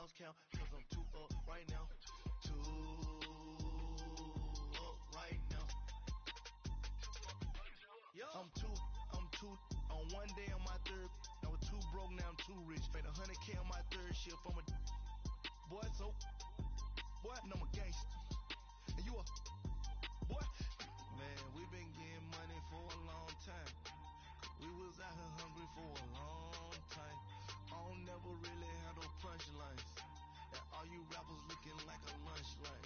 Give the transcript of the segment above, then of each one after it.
lost count, cause I'm too up right now. Too up right now. I'm two on one day on my third. I was too broke, now I'm too rich. Paid 100K on my third shift. I'm a boy, so boy, and I'm a gangster. And you a boy. Man, we been getting money for a long time. We was out here hungry for a long time. I don't never really have no punchlines. And all you rappers looking like a lunch line.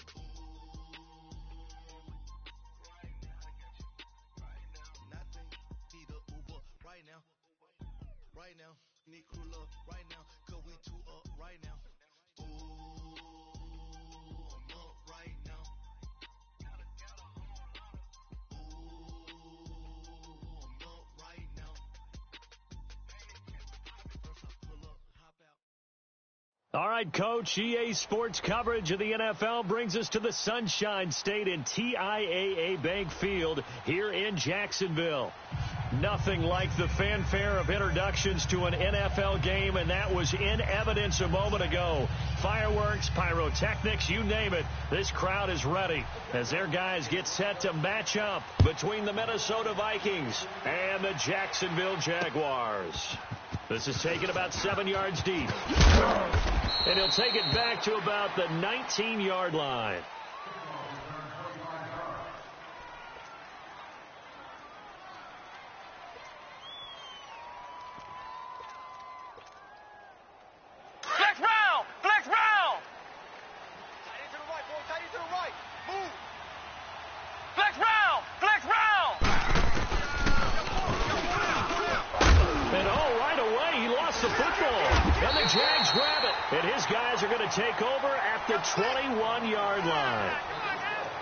Nothing, need a Uber right now. Right now, need crew love right now. Cause we too up right now. Ooh, I'm up right now. Ooh, I'm up right now. First I pull up, hop out. All right, Coach, EA Sports coverage of the NFL brings us to the Sunshine State in TIAA Bank Field here in Jacksonville. Nothing like the fanfare of introductions to an NFL game, and that was in evidence a moment ago. Fireworks, pyrotechnics, you name it. This crowd is ready as their guys get set to match up between the Minnesota Vikings and the Jacksonville Jaguars. This is taken about 7 yards deep. And he'll take it back to about the 19-yard line. Jags grab it, and his guys are going to take over at the 21-yard line.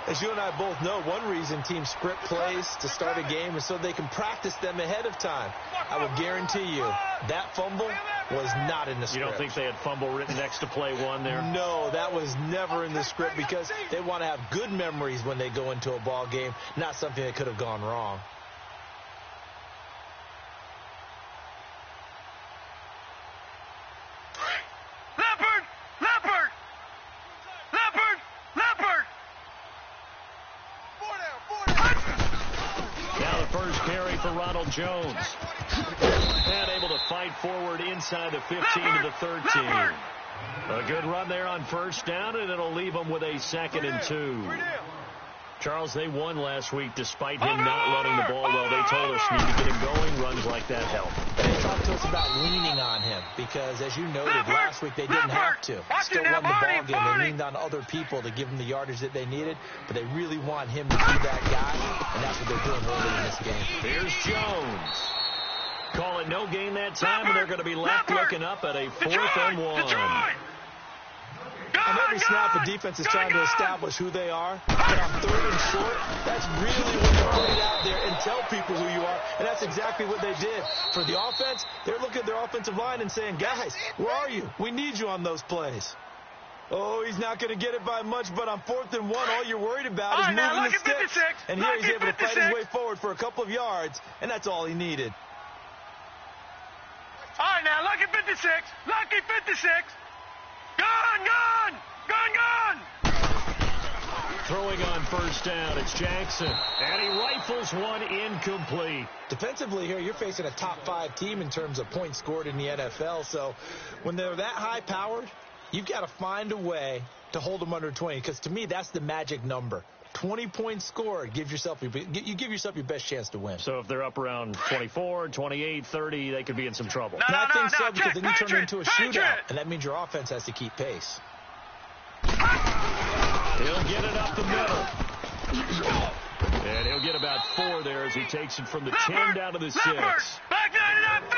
As you and I both know, one reason teams script plays to start a game is so they can practice them ahead of time. I will guarantee you that fumble was not in the script. You don't think they had fumble written next to play one there? No, that was never in the script because they want to have good memories when they go into a ball game, not something that could have gone wrong. Jones, and able to fight forward inside the 15 to the 13. A good run there on first down, and it'll leave them with a 2nd and 2. Charles, they won last week despite him not running the ball well. They told us need to get him going. Runs like that help. They talked to us about leaning on him because, as you noted, last week they didn't have to. Still won the ball game. They leaned on other people to give them the yardage that they needed, but they really want him to be that guy, and that's what they're doing early in this game. Here's Jones. Call it no gain that time, and they're going to be left looking up at a 4th and 1. On every snap, the defense is trying to establish who they are. But on 3rd and short, that's really when you put it out there and tell people who you are. And that's exactly what they did. For the offense, they're looking at their offensive line and saying, guys, where are you? We need you on those plays. Oh, he's not going to get it by much, but on 4th and 1, all you're worried about is moving the sticks. And here he's able to fight his way forward for a couple of yards, and that's all he needed. All right, now, lucky 56. Lucky 56. Gone! Throwing on first down, it's Jackson. And he rifles one incomplete. Defensively here, you're facing a top 5 team in terms of points scored in the NFL. So when they're that high-powered, you've got to find a way to hold them under 20. Because to me, that's the magic number. 20 points scored, you give yourself your best chance to win. So if they're up around 24, 28, 30, they could be in some trouble. I think so, because then you turn it into a shootout, and that means your offense has to keep pace. He'll get it up the middle. And he'll get about 4 there as he takes it from the 10 down to the 6.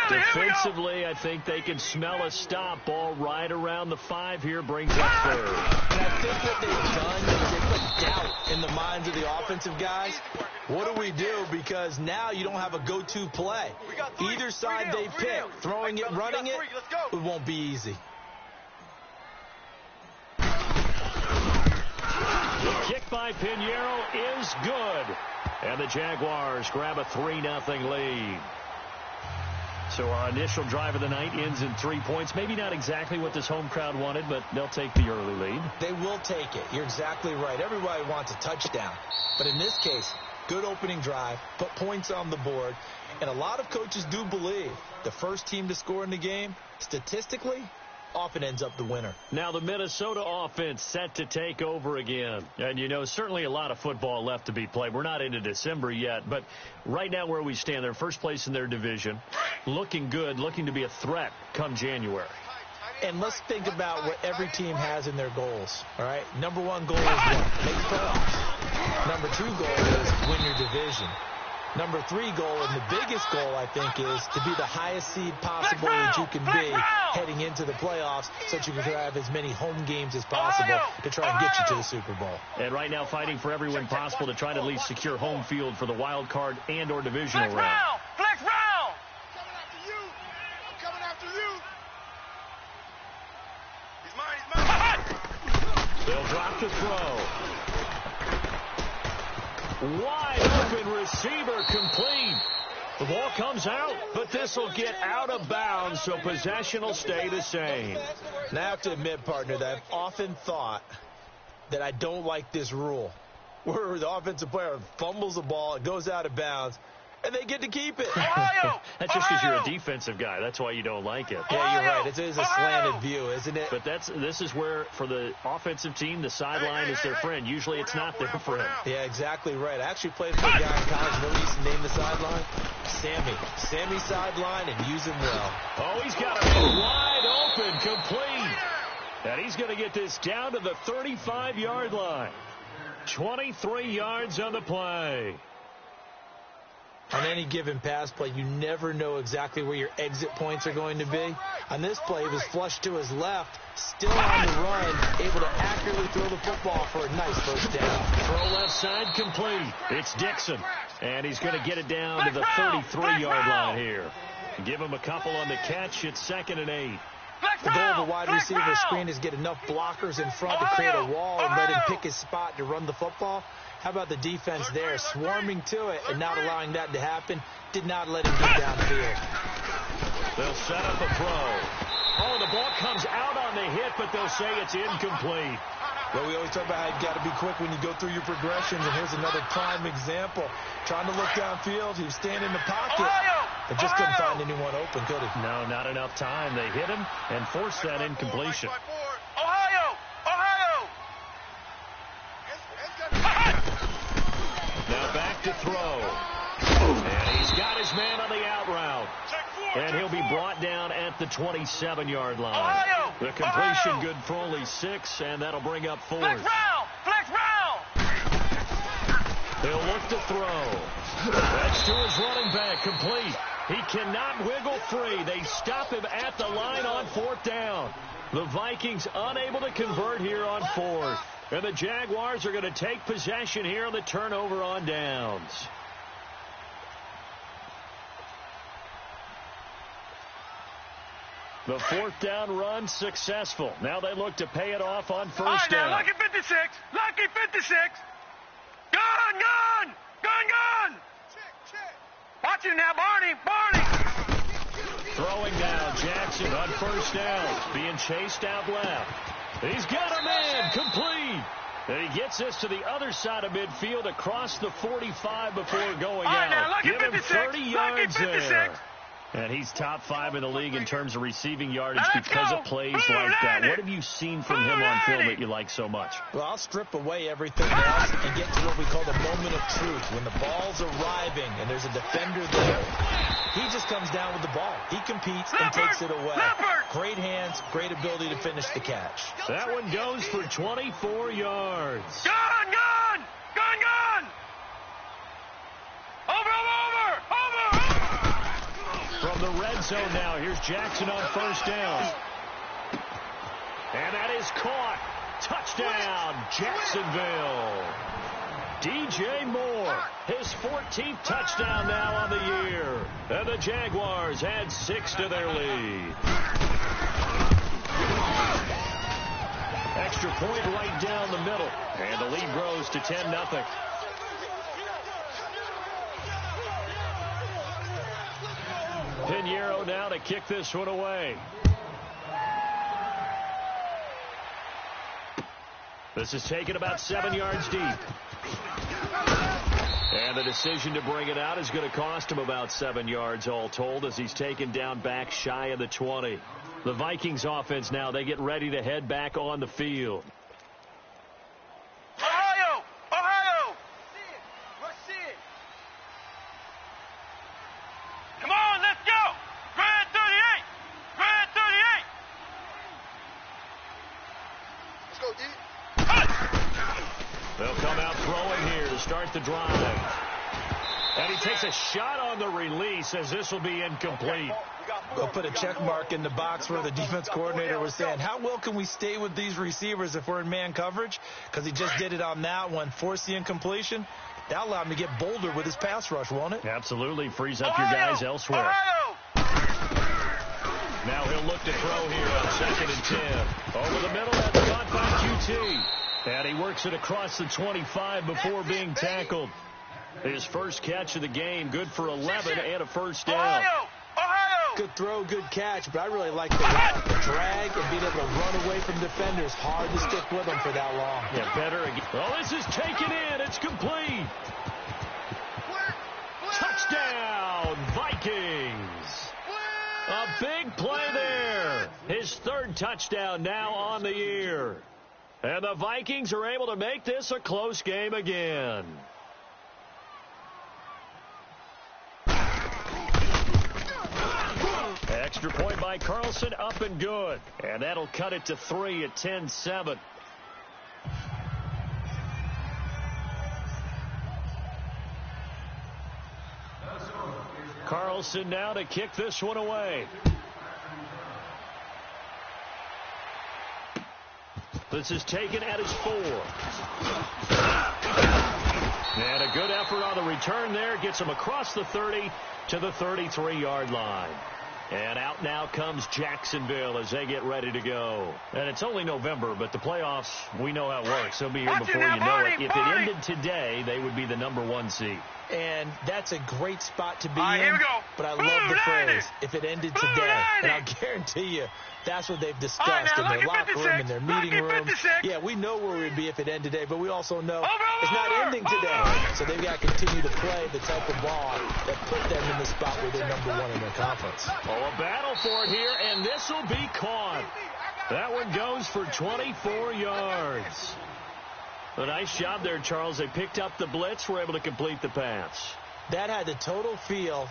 Defensively, I think they can smell a stop. Ball right around the 5 here, brings up 3rd. And I think what they've done is they put doubt in the minds of the offensive guys. What do we do? Because now you don't have a go-to play. Either side they pick, throwing it, running it, it won't be easy. The kick by Pinheiro is good. And the Jaguars grab a 3-0 lead. So our initial drive of the night ends in 3 points. Maybe not exactly what this home crowd wanted, but they'll take the early lead. They will take it. You're exactly right. Everybody wants a touchdown. But in this case, good opening drive, put points on the board. And a lot of coaches do believe the first team to score in the game, statistically, often ends up the winner. Now the Minnesota offense set to take over again. And, you know, certainly a lot of football left to be played. We're not into December yet, but right now where we stand, they're first place in their division. Looking good, looking to be a threat come January. And let's think about what every team has in their goals, all right? Number one goal is what? Make the playoffs. Number two goal is win your division. Number three goal, and the biggest goal, I think, is to be the highest seed possible that you can be heading into the playoffs so that you can have as many home games as possible to try and get you to the Super Bowl. And right now fighting for every win possible to try to at least secure home field for the wild card and or divisional round. Flex round! I'm coming after you. He's mine. They'll drop to throw. Wide open receiver complete. The ball comes out, but this will get out of bounds, so possession will stay the same. And I have to admit, partner, that I've often thought that I don't like this rule, where the offensive player fumbles the ball, it goes out of bounds, and they get to keep it. That's just because you're a defensive guy. That's why you don't like it. Yeah, you're right. It is a slanted view, isn't it? But this is where, for the offensive team, the sideline is their friend. Usually it's not their friend. Yeah, exactly right. I actually played for a guy in college. You know what he used to name the sideline? Sammy. Sammy sideline, and use him well. Oh, he's got it wide open, complete. And he's going to get this down to the 35-yard line. 23 yards on the play. On any given pass play, you never know exactly where your exit points are going to be. On this play, he was flushed to his left, still on the run, able to accurately throw the football for a nice first down. Throw left side complete. It's Dixon. And he's going to get it down to the 33-yard line here. Give him a couple on the catch. It's 2nd and 8. The goal of a wide receiver screen is get enough blockers in front to create a wall and let him pick his spot to run the football. How about the defense there, swarming to it and not allowing that to happen? Did not let him get downfield. They'll set up a throw. Oh, the ball comes out on the hit, but they'll say it's incomplete. Well, we always talk about how you've got to be quick when you go through your progressions, and here's another prime example. Trying to look downfield, he was standing in the pocket, but just couldn't find anyone open, could he? No, not enough time. They hit him and forced that incompletion. Now back to throw. And he's got his man on the out route. And he'll be brought down at the 27-yard line. The completion good for only 6, and that'll bring up 4th. Flex round! They'll look to throw. That's to his running back, complete. He cannot wiggle free. They stop him at the line on 4th down. The Vikings unable to convert here on 4th. And the Jaguars are going to take possession here on the turnover on downs. The 4th down run successful. Now they look to pay it off on 1st down. Lucky 56. Lucky 56. Gun! Watch him now, Barney. Throwing down Jackson on 1st down. Being chased out left. He's got a man, complete. And he gets this to the other side of midfield across the 45 before going out. Give him 30 yards there. And he's top 5 in the league in terms of receiving yardage because of plays like that. What have you seen from him on film that you like so much? Well, I'll strip away everything else and get to what we call the moment of truth. When the ball's arriving and there's a defender there, he just comes down with the ball. He competes and takes it away. Great hands, great ability to finish the catch. That one goes for 24 yards. Gun! Over! From the red zone now, here's Jackson on 1st down. And that is caught. Touchdown, Jacksonville. DJ Moore, his 14th touchdown now on the year. And the Jaguars add 6 to their lead. Extra point right down the middle. And the lead grows to 10-0. Pinheiro now to kick this one away. This is taken about 7 yards deep. And the decision to bring it out is going to cost him about 7 yards all told as he's taken down back shy of the 20. The Vikings offense now, they get ready to head back on the field. Ohio! Ohio! Come on, let's go! Red 38! Red 38! Let's go, D. They'll come out throwing here to start the drive. And he takes a shot on the release as this will be incomplete. They'll put a check mark in the box where the defense coordinator was saying, how well can we stay with these receivers if we're in man coverage? Because he just did it on that one, forced the incompletion. That'll allow him to get bolder with his pass rush, won't it? Absolutely. Frees up your guys elsewhere. Ohio! Now he'll look to throw here on 2nd and 10. Over the middle, that's caught by QT. And he works it across the 25 before being tackled. His first catch of the game, good for 11 and a first down. Ohio! Ohio! Good throw, good catch, but I really like the route, the drag, and being able to run away from defenders. Hard to stick with them for that long. Yeah, better again. Oh, this is taken in. It's complete. Touchdown, Vikings. A big play there. His 3rd touchdown now on the year. And the Vikings are able to make this a close game again. Extra point by Carlson, up and good. And that'll cut it to 3 at 10-7. Carlson now to kick this one away. This is taken at his 4. And a good effort on the return there. Gets him across the 30 to the 33-yard line. And out now comes Jacksonville as they get ready to go. And it's only November, but the playoffs, we know how it works. They'll be here before you know it. If it ended today, they would be the number 1 seed. And that's a great spot to be All right, in. here we go. But I love the phrase, if it ended today. And I'll United! guarantee you, that's what they've All discussed right, now, in their lucky locker room, 56, in their meeting lucky rooms. 56. Yeah, we know where we'd be if it ended today, but we also know Over, it's not over, ending today. over. So they've got to continue to play the type of ball that put them in the spot where they're number 1 in their conference. Oh, a battle for it here, and this will be caught. That one goes for 24 yards. A nice job there, Charles. They picked up the blitz, were able to complete the pass. That had the total feel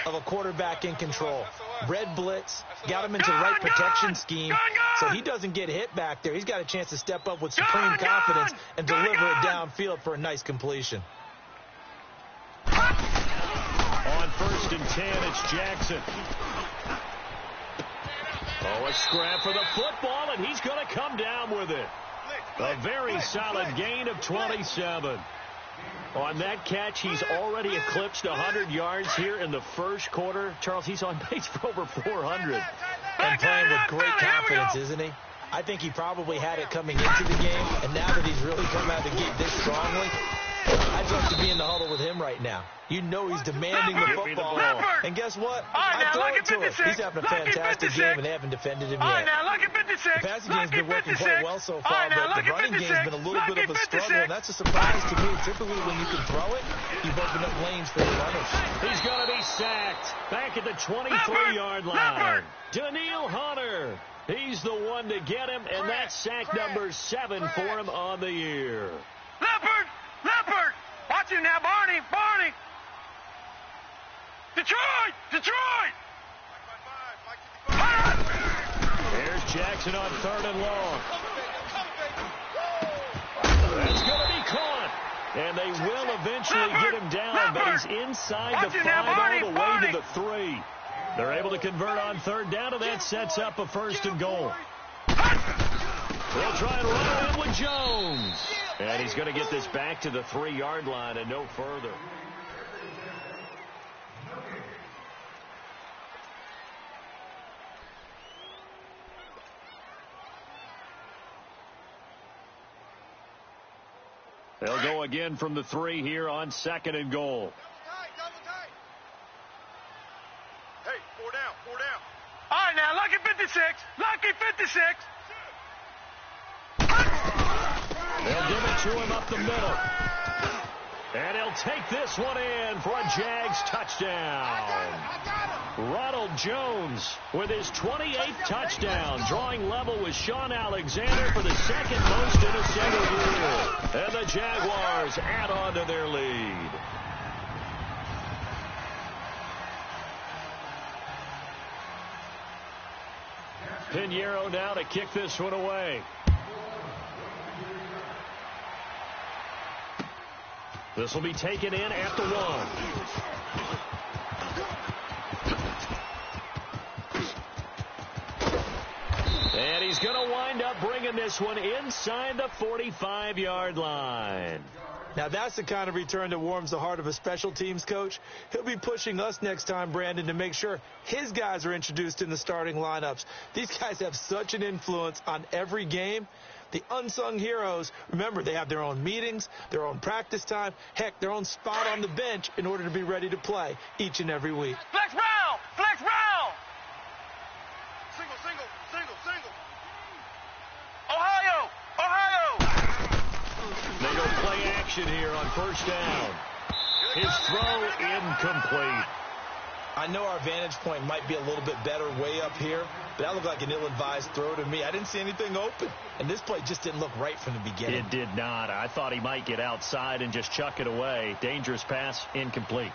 of a quarterback in control. Red blitz, got him into the right protection scheme, so he doesn't get hit back there. He's got a chance to step up with supreme confidence and deliver it downfield for a nice completion. On 1st and 10, it's Jackson. Oh, a scrap for the football, and he's going to come down with it. A very solid gain of 27. On that catch, he's already eclipsed 100 yards here in the first quarter. Charles, he's on pace for over 400. And playing with great confidence, isn't he? I think he probably had it coming into the game, and now that he's really come out of the gate this strongly, I'd love to be in the huddle with him right now. You know he's demanding the football. And guess what? I throw it to him. He's having a fantastic game, and they haven't defended him yet. The passing game's been working quite well so far, but the running game's been a little bit of a struggle, and that's a surprise to me. Typically, when you can throw it, you've opened up lanes for the runners. He's going to be sacked back at the 23-yard line. Daniil Hunter. He's the one to get him, and that's sack number 7 for him on the year. Leopard! Watch him now, Barney! Detroit! Here's Jackson on 3rd and long. That's going to be caught. And they will eventually get him down, but he's inside the 5 all the way to the 3. They're able to convert on 3rd down, and that sets up a 1st and goal. They'll try and run it in with Jones. And he's going to get this back to the 3-yard line and no further. They'll go again from the 3 here on 2nd and goal. Hey, 56. Lucky 56. They'll give it to him up the middle. And he'll take this one in for a Jags touchdown. Ronald Jones with his 28th touchdown, drawing level with Sean Alexander for the second most in a single year. And the Jaguars add on to their lead. Pinheiro now to kick this one away. This will be taken in at the 1. And he's going to wind up bringing this one inside the 45-yard line. Now, that's the kind of return that warms the heart of a special teams coach. He'll be pushing us next time, Brandon, to make sure his guys are introduced in the starting lineups. These guys have such an influence on every game. The unsung heroes, remember, they have their own meetings, their own practice time, heck, their own spot on the bench in order to be ready to play each and every week. Flex round! Flex round! Single, single, single, single. Ohio! Ohio! They go play action here on first down. His throw incomplete. I know our vantage point might be a little bit better way up here, but that looked like an ill-advised throw to me. I didn't see anything open, and this play just didn't look right from the beginning. It did not. I thought he might get outside and just chuck it away. Dangerous pass, incomplete.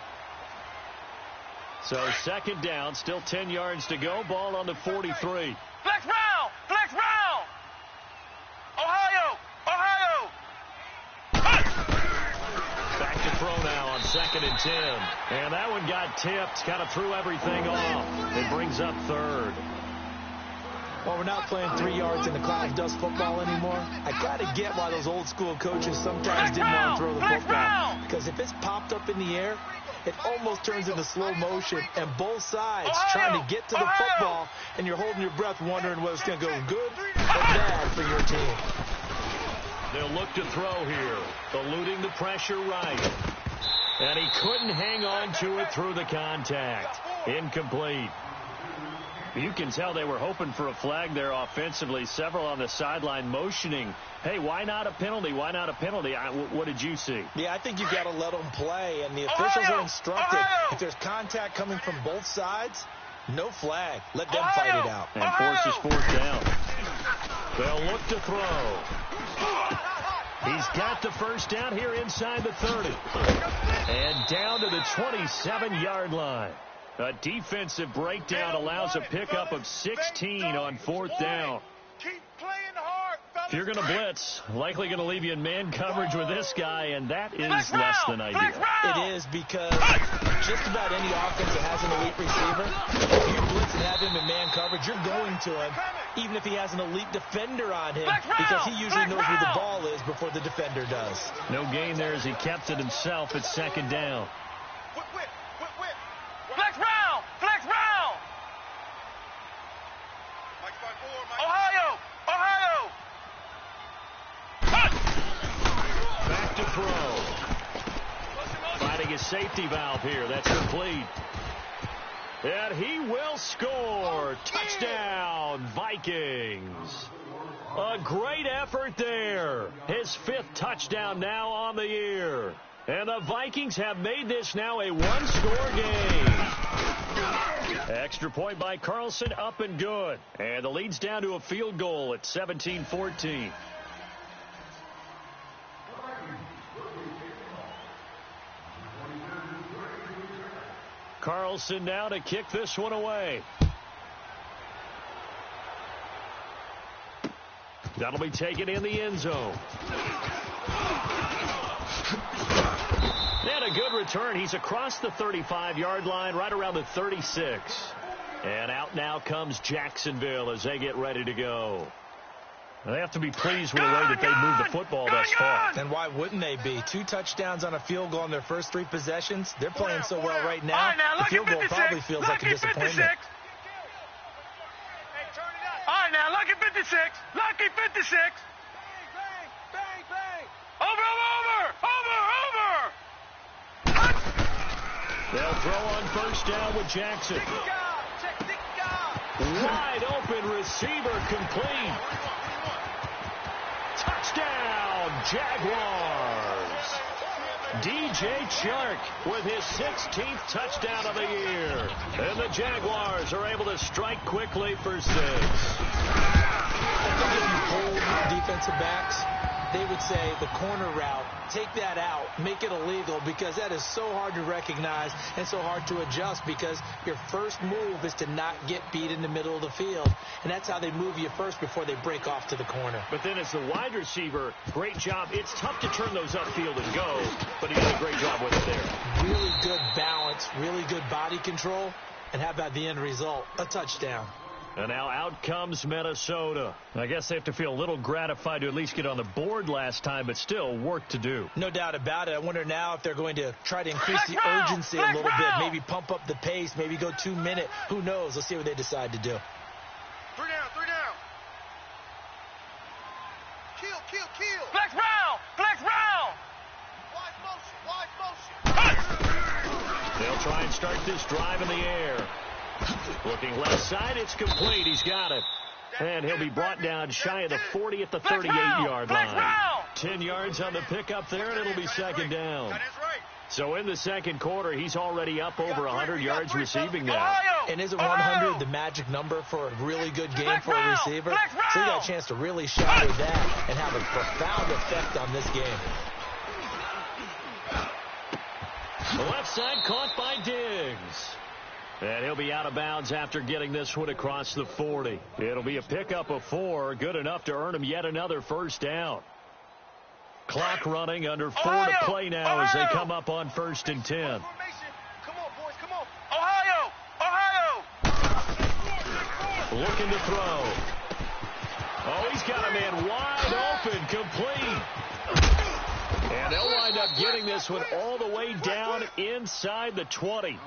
So second down, still 10 yards to go. Ball on the 43. Flex round! Flex round! Ohio! Ohio! Back to throw now on 2nd and 10. And that one got tipped, kind of threw everything off. It brings up 3rd. Well, we're not playing 3 yards in the cloud of dust football anymore. I got to get why those old school coaches sometimes didn't want to throw the football. Because if it's popped up in the air, it almost turns into slow motion, and both sides trying to get to the football, and you're holding your breath wondering whether it's going to go good or bad for your team. They'll look to throw here, eluding the pressure right. And he couldn't hang on to it through the contact. Incomplete. You can tell they were hoping for a flag there offensively. Several on the sideline motioning, hey, why not a penalty? Why not a penalty? What did you see? Yeah, I think you got to let them play, and the officials are instructed. If there's contact coming from both sides, no flag. Let them fight it out. And forces 4th down. They'll look to throw. He's got the first down here inside the 30. And down to the 27-yard line. A defensive breakdown allows a pickup of 16 on 4th down. Keep playing hard, fellas. If you're going to blitz, likely going to leave you in man coverage with this guy, and that is less than ideal. It is, because just about any offense that has an elite receiver, if you blitz and have him in man coverage, you're going to him, even if he has an elite defender on him, because he usually knows where the ball is before the defender does. No gain there as he kept it himself at 2nd down. Flex round! Flex round! Ohio! Ohio! Back to throw. Finding his safety valve here. That's complete. And he will score. Touchdown, Vikings. A great effort there. His 5th touchdown now on the year. And the Vikings have made this now a one-score game. Extra point by Carlson, up and good. And the lead's down to a field goal at 17-14. Carlson now to kick this one away. That'll be taken in the end zone. And a good return. He's across the 35-yard line, right around the 36. And out now comes Jacksonville as they get ready to go. They have to be pleased with the way that they moved the football thus far. And why wouldn't they be? 2 touchdowns on a field goal in their first 3 possessions. They're playing so well right now. The field goal probably feels like a disappointment. All right, now, lucky 56. Lucky 56. Bang, bang, bang. Over. They'll throw on first down with Jackson. Wide open receiver complete. Touchdown, Jaguars. DJ Chark with his 16th touchdown of the year. And the Jaguars are able to strike quickly for 6. I think if you hold defensive backs, they would say the corner route, take that out, make it illegal, because that is so hard to recognize and so hard to adjust, because your first move is to not get beat in the middle of the field. And that's how they move you first before they break off to the corner. But then as the wide receiver, great job. It's tough to turn those upfield and go, but he did a great job with it there. Really good balance, really good body control, and how about the end result? A touchdown. And now out comes Minnesota. I guess they have to feel a little gratified to at least get on the board last time, but still work to do. No doubt about it. I wonder now if they're going to try to increase the urgency a little bit, maybe pump up the pace, maybe go 2 minute. Who knows? Let's see what they decide to do. 3 down, 3 down. Kill. Flex round. Wide motion. They'll try and start this drive in the air. Looking left side, it's complete. He's got it. And he'll be brought down shy of the 40 at the 38-yard line. 10 yards on the pickup there, and it'll be second down. So in the second quarter, he's already up over 100 yards receiving now. And isn't 100 the magic number for a really good game for a receiver? So you got a chance to really shatter that and have a profound effect on this game. The left side caught by Diggs. And he'll be out of bounds after getting this one across the 40. It'll be a pickup of 4, good enough to earn him yet another first down. Clock running, under 4 to play now as they come up on 1st and 10. Come on, boys, come on. Ohio. Looking to throw. Oh, he's got a man wide open, complete. And they'll wind up getting this one all the way down inside the 20.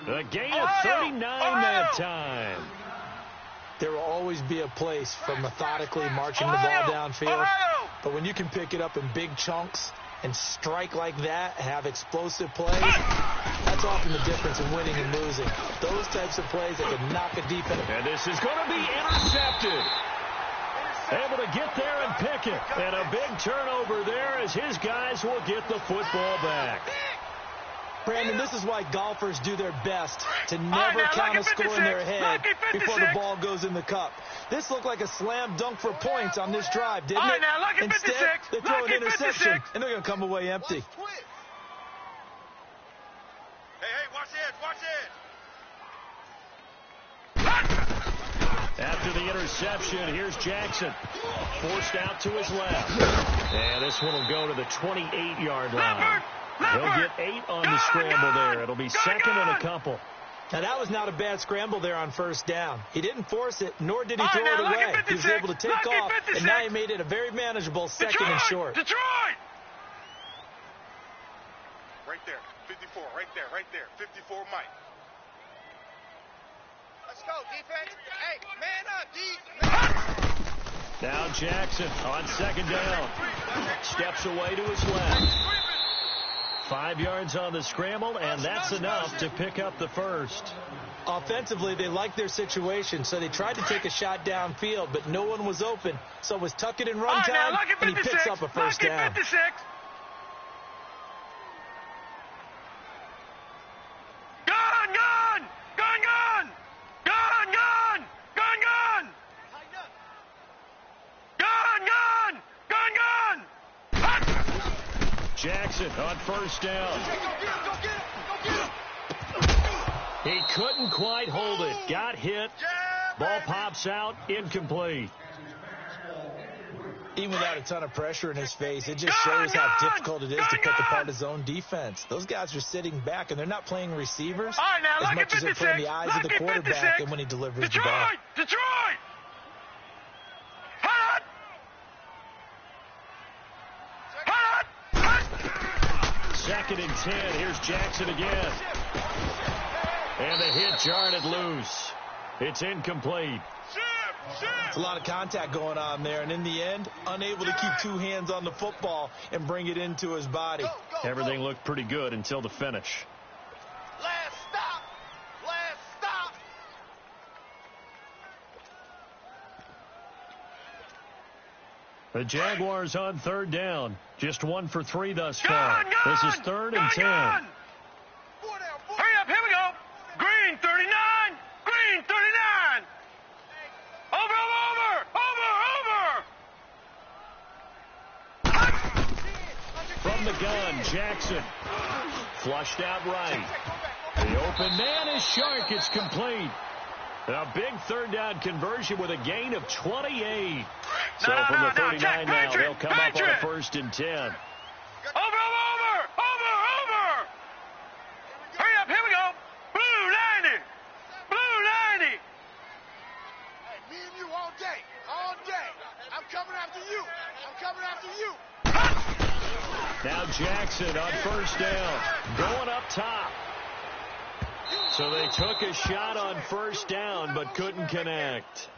A gain of 39 that time. There will always be a place for methodically marching the ball downfield. But when you can pick it up in big chunks and strike like that, have explosive plays, that's often the difference in winning and losing. Those types of plays that can knock a defense. And this is going to be intercepted. Able to get there and pick it. And a big turnover there as his guys will get the football back. Brandon, this is why golfers do their best to never count a score in their head before the ball goes in the cup. This looked like a slam dunk for points on this drive, didn't it? Instead, they throw an interception, and they're going to come away empty. Hey, watch it. After the interception, here's Jackson. Forced out to his left. And this one will go to the 28-yard line. He'll get 8 on the scramble there. It'll be second and a couple. Now, that was not a bad scramble there on first down. He didn't force it, nor did he throw it away. He was able to take off, and now he made it a very manageable second and short. Detroit! Right there. 54. Right there. 54, Mike. Let's go, defense. Hey, man up, defense. Now Jackson on second down. Steps away to his left. 5 yards on the scramble, and that's enough to pick up the first. Offensively, they liked their situation, so they tried to take a shot downfield, but no one was open. So it was tuck it and run time, and he picks up a first down. 56. Jackson on first down. He couldn't quite hold it. Got hit. Ball pops out. Incomplete. Even without a ton of pressure in his face, it just shows how difficult it is to pick apart his own defense. Those guys are sitting back, and they're not playing receivers as much as they're playing the eyes of the quarterback and when he delivers the ball. Detroit! Second and 10. Here's Jackson again. And the hit jarred it loose. It's incomplete. It's a lot of contact going on there, and in the end, unable to keep 2 hands on the football and bring it into his body. Everything looked pretty good until the finish. Last stop. The Jaguars on third down. Just 1 for 3 thus far. This is 3rd and 10. Hurry up, here we go. Green 39. Green 39. Over. From the gun, Jackson. Flushed out right. The open man is Shark. It's complete. A big third down conversion with a gain of 28. So from the 39 now, they'll come up on a 1st and 10. Over. Hurry up, here we go. Blue 90. Hey, me and you all day. I'm coming after you. Now Jackson on 1st down, going up top. So they took a shot on 1st down, but couldn't connect.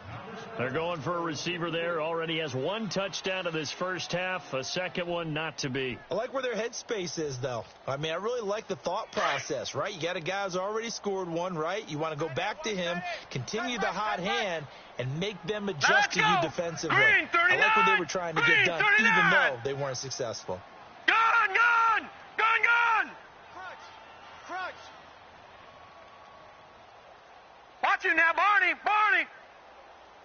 They're going for a receiver there. Already has 1 touchdown in this first half. A second one not to be. I like where their headspace is, though. I mean, I really like the thought process, right? You got a guy who's already scored 1, right? You want to go back to him, continue the hot hand, and make them adjust to you defensively. I like what they were trying to get done, even though they weren't successful. Gun! Crunch. Watch it now, Barney!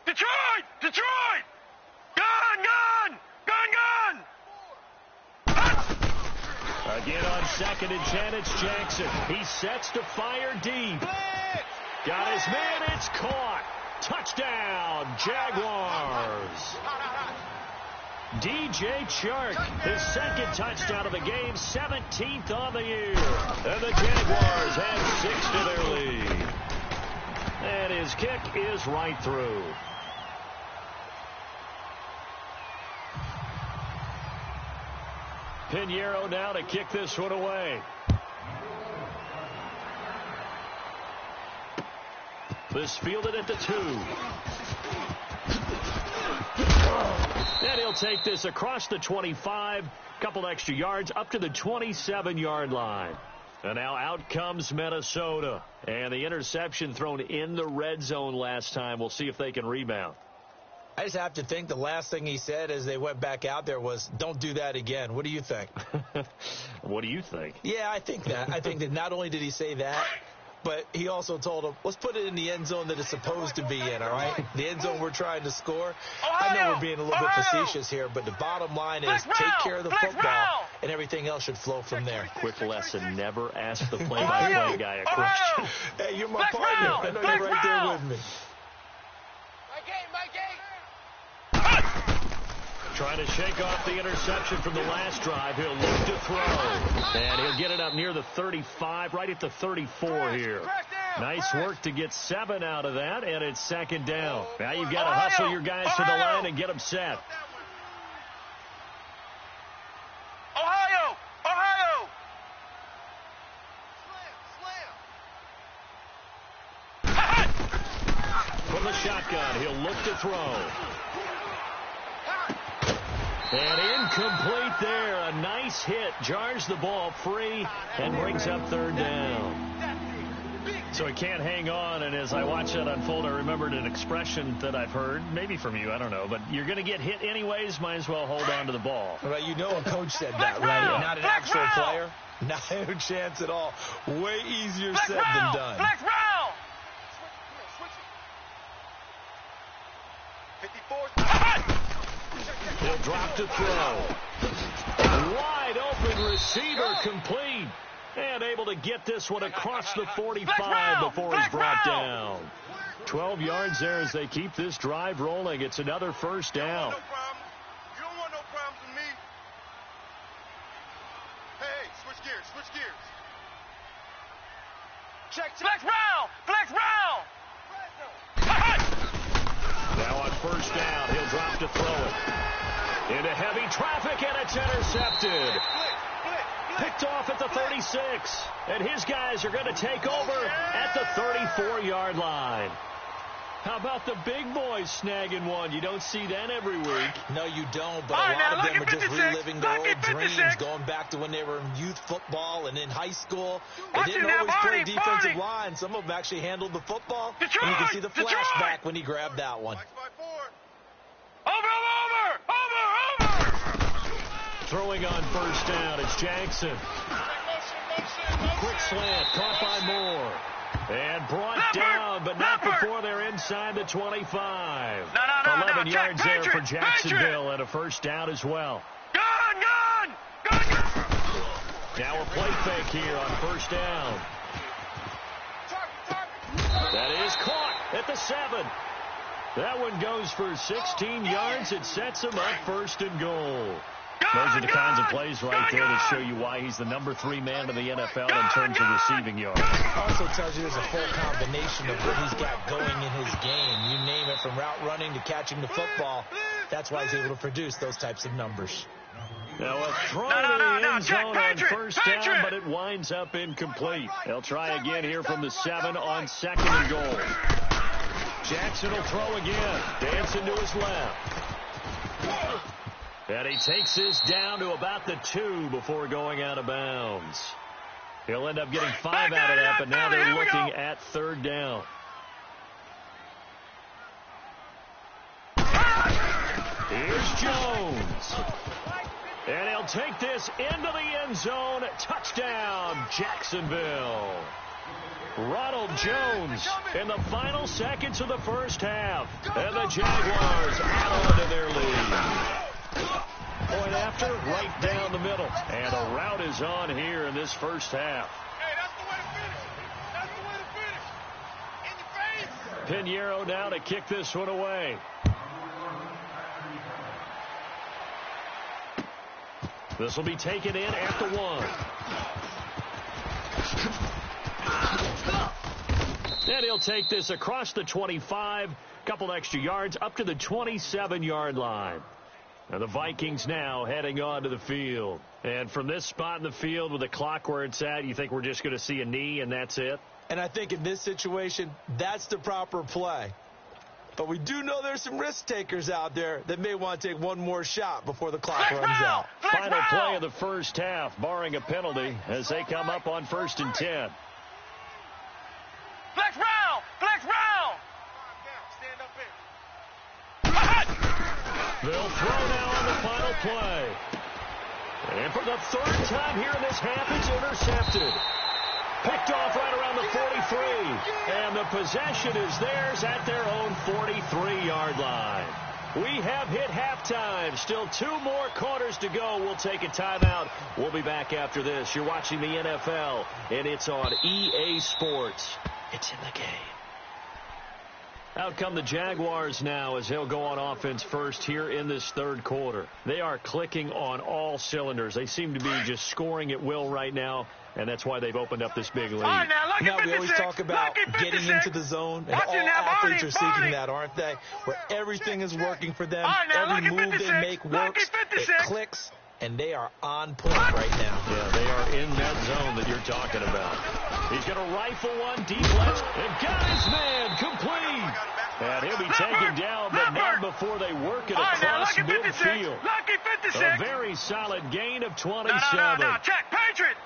Detroit! Gun! Again on 2nd and 10, it's Jackson. He sets to fire deep. Got his man, it's caught. Touchdown, Jaguars. DJ Chark, his 2nd touchdown of the game, 17th on the year. And the Jaguars have 6 to their lead. And his kick is right through. Pinheiro now to kick this one away. This fielded at the 2. And he'll take this across the 25, couple extra yards up to the 27-yard line. And now out comes Minnesota. And the interception thrown in the red zone last time. We'll see if they can rebound. I just have to think the last thing he said as they went back out there was, don't do that again. What do you think? What do you think? Yeah, I think that. I think that not only did he say that, but he also told him, let's put it in the end zone that it's supposed to be in, all right? The end zone we're trying to score. I know we're being a little bit facetious here, but the bottom line is take care of the football, and everything else should flow from there. Quick lesson, never ask the play-by-play guy a question. Hey, you're my partner. I know you're right there with me. My game. Trying to shake off the interception from the last drive. He'll look to throw. And he'll get it up near the 35, right at the 34 here. Nice work to get 7 out of that, and it's 2nd down. Now you've got to hustle your guys to the line and get them set. Ohio! From the shotgun, he'll look to throw. And incomplete there. A nice hit. Jars the ball free and brings up 3rd down. So he can't hang on. And as I watch that unfold, I remembered an expression that I've heard, maybe from you, I don't know. But you're going to get hit anyways, might as well hold on to the ball. Well, you know a coach said that, right? Not an actual player. Not a chance at all. Way easier said than done. Flex round! 54. He'll drop to throw. Wide open receiver complete. And able to get this one across the 45 before he's brought down. 12 yards there as they keep this drive rolling. It's another 1st down. You don't want no problems with me. Hey, switch gears. Check. Flex round! Now on 1st down, he'll drop to throw it. Into heavy traffic, and it's intercepted. Picked off at the 36. And his guys are going to take over at the 34-yard line. How about the big boys snagging one? You don't see that every week. No, you don't, but a lot of them are just reliving their old dreams, going back to when they were in youth football and in high school. They didn't always play defensive line. Some of them actually handled the football, and you can see the flashback when he grabbed that one. Over! Throwing on first down, it's Jackson. Quick slant, caught by Moore. And brought down, but not before they're inside the 25. 11 yards there for Jacksonville and a first down as well. Gun! Now a play fake here on first down. That is caught at the 7. That one goes for 16 yards. It sets him up first and goal. Those are the kinds of plays right there that show you why he's the number 3 man in the NFL in terms of receiving yards. Also tells you there's a full combination of what he's got going in his game. You name it, from route running to catching the football. That's why he's able to produce those types of numbers. Now a throw to the end zone on first down, but it winds up incomplete. They'll try again here from the 7 on second and goal. Jackson will throw again. Dancing to his left. And he takes this down to about the 2 before going out of bounds. He'll end up getting 5 out of that, but now they're looking at third down. Here's Jones. And he'll take this into the end zone. Touchdown, Jacksonville. Ronald Jones in the final seconds of the first half. And the Jaguars add on to their lead. Point after, right down the middle. And a route is on here in this first half. Hey, that's the way to finish. That's the way to finish. In your face. Pinheiro now to kick this one away. This will be taken in at the 1. And he'll take this across the 25, couple extra yards, up to the 27-yard line. And the Vikings now heading onto the field. And from this spot in the field with the clock where it's at, you think we're just going to see a knee and that's it? And I think in this situation, that's the proper play. But we do know there's some risk takers out there that may want to take one more shot before the clock runs out. Final play of the first half, barring a penalty, as they come up on 1st and 10. Flex round! Stand up in. They'll throw now on the final play. And for the 3rd time here in this half, it's intercepted. Picked off right around the 43. And the possession is theirs at their own 43-yard line. We have hit halftime. Still 2 more quarters to go. We'll take a timeout. We'll be back after this. You're watching the NFL, and it's on EA Sports. It's in the game. Out come the Jaguars now as they'll go on offense first here in this 3rd quarter. They are clicking on all cylinders. They seem to be just scoring at will right now, and that's why they've opened up this big lead. Now we always talk about getting into the zone, and all athletes are seeking that, aren't they? Where everything is working for them, every move they make works, it clicks, and they are on point right now. Yeah, they are in that zone that you're talking about. He's going to rifle one deep left and got his man complete. And he'll be taken down, but not before they work it across midfield. A very solid gain of 27. No, check. Patriot.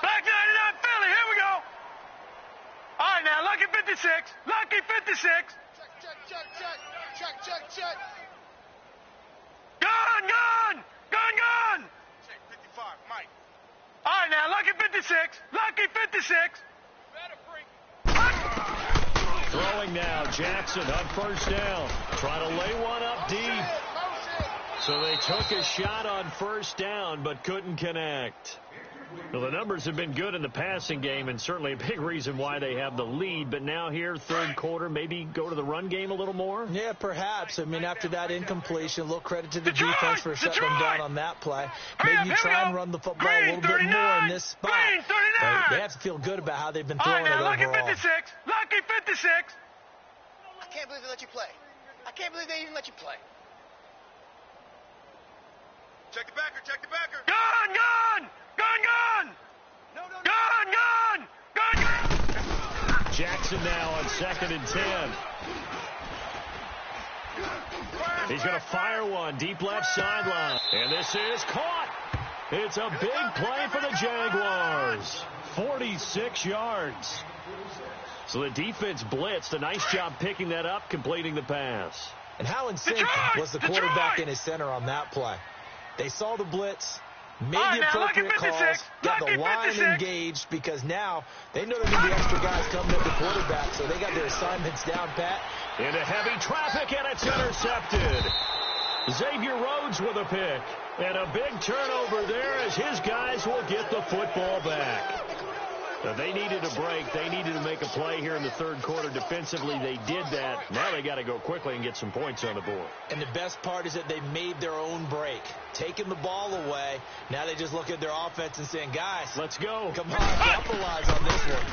Back 99 Philly, here we go. All right, now, lucky 56. Check. Gun. Check 55, Mike. All right, now, lucky 56. Throwing now, Jackson on first down. Trying to lay one up deep. So they took a shot on first down, but couldn't connect. Well, the numbers have been good in the passing game, and certainly a big reason why they have the lead. But now here, 3rd quarter, maybe go to the run game a little more? Yeah, perhaps. I mean, after that incompletion, a little credit to the defense for shutting them down on that play. Maybe you try and run the football a little bit more in this spot. They have to feel good about how they've been throwing it overall. Lucky 56. I can't believe they let you play. I can't believe they even let you play. Check the backer. Gun! Gun! Jackson now on 2nd and 10. He's going to fire one deep left sideline. And this is caught. It's a big play for the Jaguars. 46 yards. So the defense blitzed. A nice job picking that up, completing the pass. And how in sync was the quarterback and his center on that play? They saw the blitz, made the appropriate calls, got the line engaged, because now they know there's going to be extra guys coming at the quarterback, so they got their assignments down pat. Into heavy traffic, and it's intercepted. Xavier Rhodes with a pick. And a big turnover there as his guys will get the football back. They needed a break. They needed to make a play here in the third quarter. Defensively, they did that. Now they got to go quickly and get some points on the board. And the best part is that they made their own break, taking the ball away. Now they just look at their offense and saying, guys, let's go. Come on, capitalize on this one.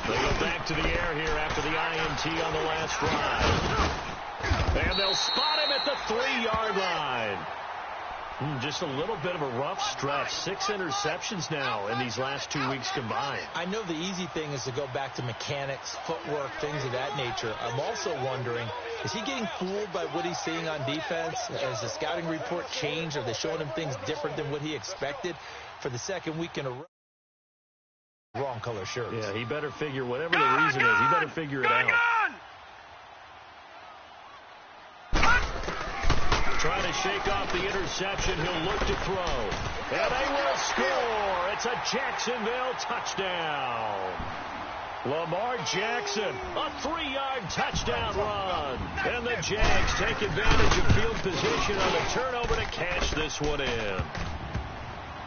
They go back to the air here after the INT on the last drive. And they'll spot him at the 3-yard line. Just a little bit of a rough stretch. 6 interceptions now in these last 2 weeks combined. I know the easy thing is to go back to mechanics, footwork, things of that nature. I'm also wondering, is he getting fooled by what he's seeing on defense? Has the scouting report changed? Are they showing him things different than what he expected for the second week in a row? Wrong color shirts. Yeah, he better figure whatever the reason is. He better figure it out. Trying to shake off the interception. He'll look to throw. And they will score. It's a Jacksonville touchdown. Lamar Jackson, a 3-yard touchdown run. And the Jags take advantage of field position on the turnover to cash this one in.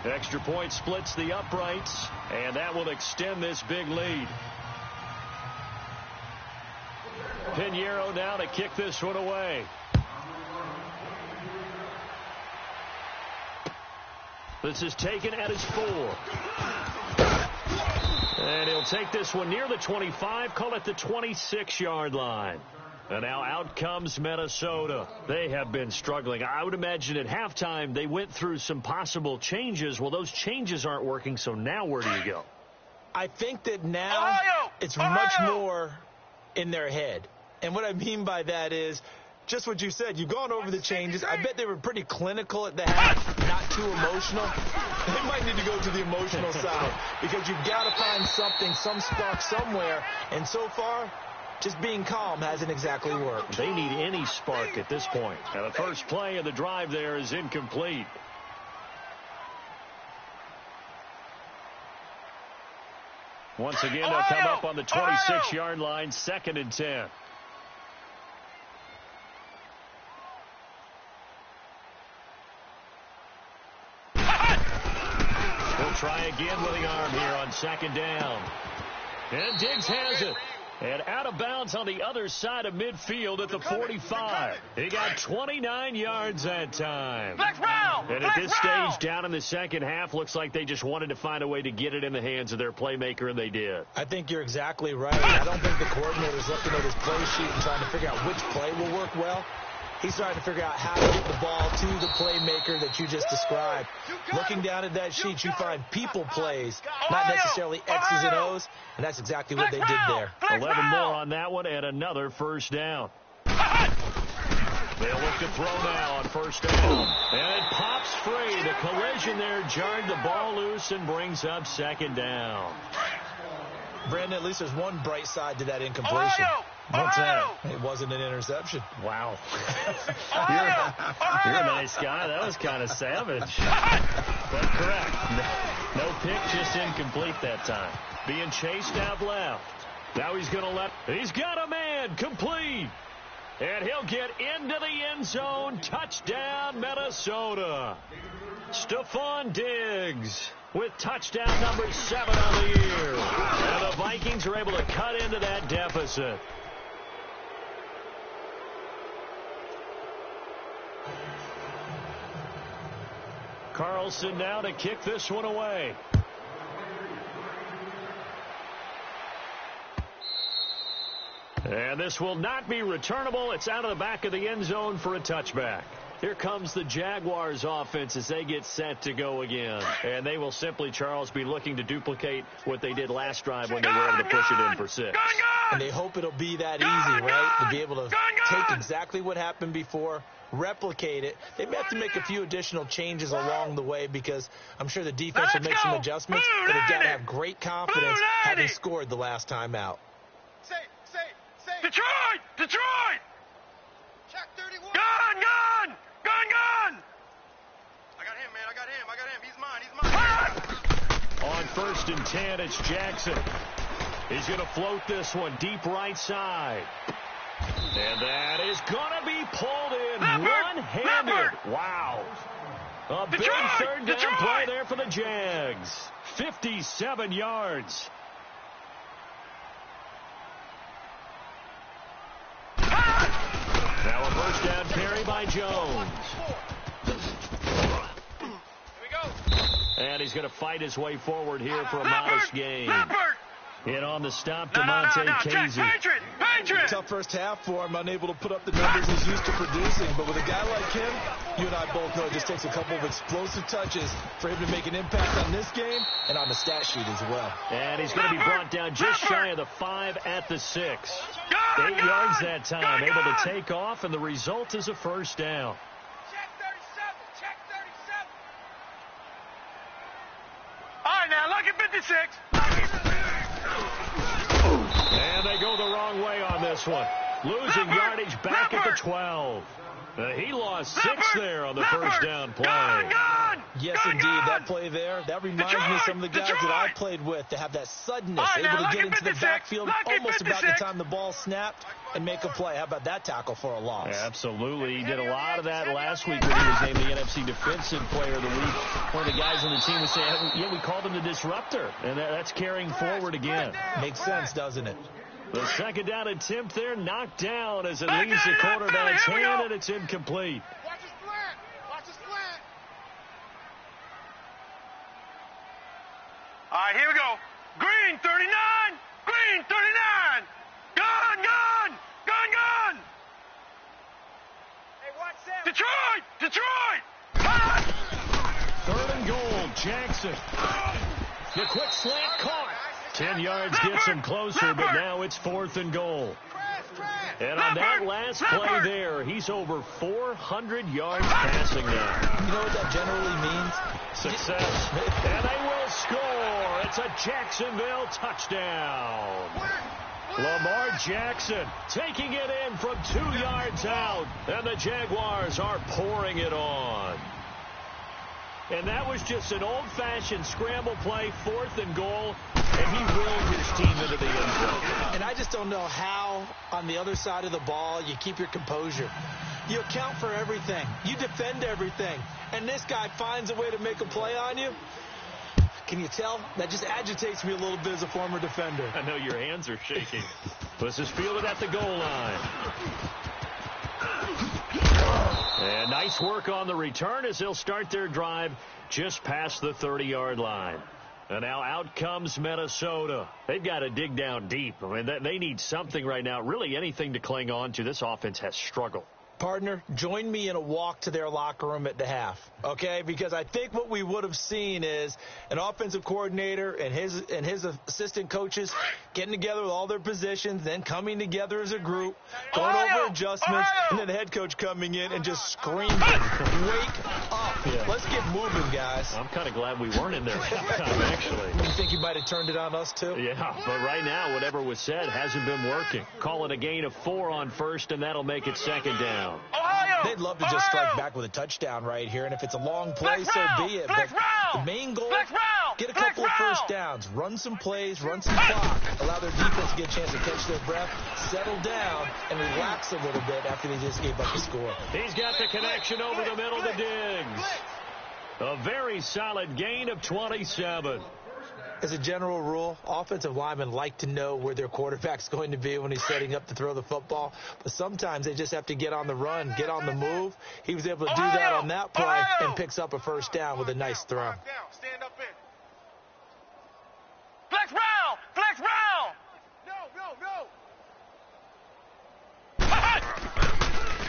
Extra point splits the uprights, and that will extend this big lead. Pinheiro now to kick this one away. This is taken at his 4. And he'll take this one near the 25, call it the 26-yard line. And now out comes Minnesota. They have been struggling. I would imagine at halftime they went through some possible changes. Well, those changes aren't working, so now where do you go? I think that now it's much more in their head. And what I mean by that is just what you said. You've gone over the changes. I bet they were pretty clinical at the half, not too emotional. They might need to go to the emotional side because you've got to find something, some spark somewhere. And so far, just being calm hasn't exactly worked. They need any spark at this point. And the first play of the drive there is incomplete. Once again, they'll come up on the 26-yard line, 2nd and 10. Try again with the arm here on 2nd down. And Diggs has it. And out of bounds on the other side of midfield at the 45. He got 29 yards that time. And at this stage, down in the second half, looks like they just wanted to find a way to get it in the hands of their playmaker, and they did. I think you're exactly right. I don't think the coordinator's looking at his play sheet and trying to figure out which play will work well. He's trying to figure out how to get the ball to the playmaker that you just described. Looking down at that sheet, you find people plays, not necessarily X's and O's, and that's exactly what they did there. 11 more on that one and another first down. They'll look to throw now on first down. And it pops free. The collision there jarred the ball loose and brings up 2nd down. Brandon, at least there's one bright side to that incompletion. What's that? It wasn't an interception. Wow. You're a nice guy. That was kind of savage. But correct. No pick, just incomplete that time. Being chased out left. Now he's going to he's got a man. Complete. And he'll get into the end zone. Touchdown, Minnesota. Stephon Diggs with touchdown number 7 on the year. And the Vikings are able to cut into that deficit. Carlson now to kick this one away. And this will not be returnable. It's out of the back of the end zone for a touchback. Here comes the Jaguars offense as they get set to go again. And they will simply, Charles, be looking to duplicate what they did last drive when they were able to push it in for 6. And they hope it'll be that easy, right? To be able to take exactly what happened before, replicate it. They may have to make a few additional changes along the way because I'm sure the defense will make some adjustments, but they've got to have great confidence having scored the last time out. Detroit! Detroit! 1st and 10. It's Jackson. He's going to float this one deep right side. And that is going to be pulled in one-handed. Wow. A big third down play there for the Jags. 57 yards. Now a first down carry by Jones. And he's going to fight his way forward here for a modest gain. In on the stop, Demonte Casey. Tough first half for him, unable to put up the numbers he's used to producing. But with a guy like him, you and I both know it just takes a couple of explosive touches for him to make an impact on this game and on the stat sheet as well. And he's going to be brought down just shy of the 5 at the 6. 8 yards that time, able to take off, and the result is a first down. Check 37. Check 37. All right, now, look at 56. And they go the wrong way on this one. Losing yardage back at the 12. He lost 6 there on the first down play. Yes, indeed. That play there, that reminds me of some of the guys that I played with to have that suddenness, able to get into the backfield almost about the time the ball snapped and make a play. How about that tackle for a loss? Absolutely. He did a lot of that last week when he was named the NFC Defensive Player of the Week. One of the guys on the team was saying, yeah, we called him the disruptor, and that's carrying forward again. Makes sense, doesn't it? The second down attempt there knocked down as it leaves the quarterback's hand, and it's incomplete. Watch his slant. Watch his slant. All right, here we go. Green 39. Green 39. Gun. Hey, watch that. Detroit. 3rd and goal, Jackson. The quick slant caught. 10 yards gets him closer, but now it's 4th and goal. And on that last play there, he's over 400 yards passing now. You know what that generally means? Success. And they will score. It's a Jacksonville touchdown. Lamar Jackson taking it in from 2 yards out. And the Jaguars are pouring it on. And that was just an old-fashioned scramble play, 4th and goal, and he willed his team into the end zone. And I just don't know how, on the other side of the ball, you keep your composure. You account for everything. You defend everything. And this guy finds a way to make a play on you. Can you tell? That just agitates me a little bit as a former defender. I know your hands are shaking. This is fielded at the goal line. And nice work on the return as they'll start their drive just past the 30-yard line. And now out comes Minnesota. They've got to dig down deep. I mean, they need something right now, really anything to cling on to. This offense has struggled. Partner, join me in a walk to their locker room at the half, okay? Because I think what we would have seen is an offensive coordinator and his assistant coaches getting together with all their positions, then coming together as a group, going over adjustments, and then the head coach coming in and just screaming, wake up. Yeah. Let's get moving, guys. I'm kind of glad we weren't in there halftime, actually. You think you might have turned it on us, too? Yeah, but right now, whatever was said hasn't been working. Call it a gain of 4 on first, and that'll make it 2nd down. They'd love to just strike back with a touchdown right here, and if it's a long play, so be it. But the main goal, get a couple of first downs, run some plays, run some clock, allow their defense to get a chance to catch their breath, settle down, and relax a little bit after they just gave up the score. He's got the connection over the middle to Diggs. A very solid gain of 27. As a general rule, offensive linemen like to know where their quarterback's going to be when he's setting up to throw the football. But sometimes they just have to get on the run, get on the move. He was able to do that on that play and picks up a first down with a nice throw. Stand up in. Flex round! Flex round! No.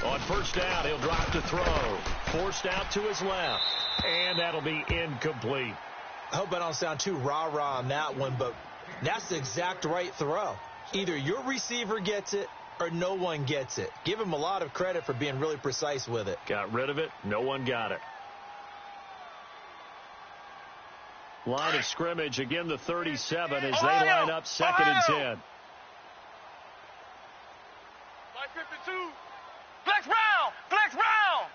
On first down, he'll drop to throw. Forced out to his left. And that'll be incomplete. I hope I don't sound too rah-rah on that one, but that's the exact right throw. Either your receiver gets it or no one gets it. Give him a lot of credit for being really precise with it. Got rid of it. No one got it. Line of scrimmage, again the 37 as they line up 2nd and 10. Line 52. Flex round! Flex round!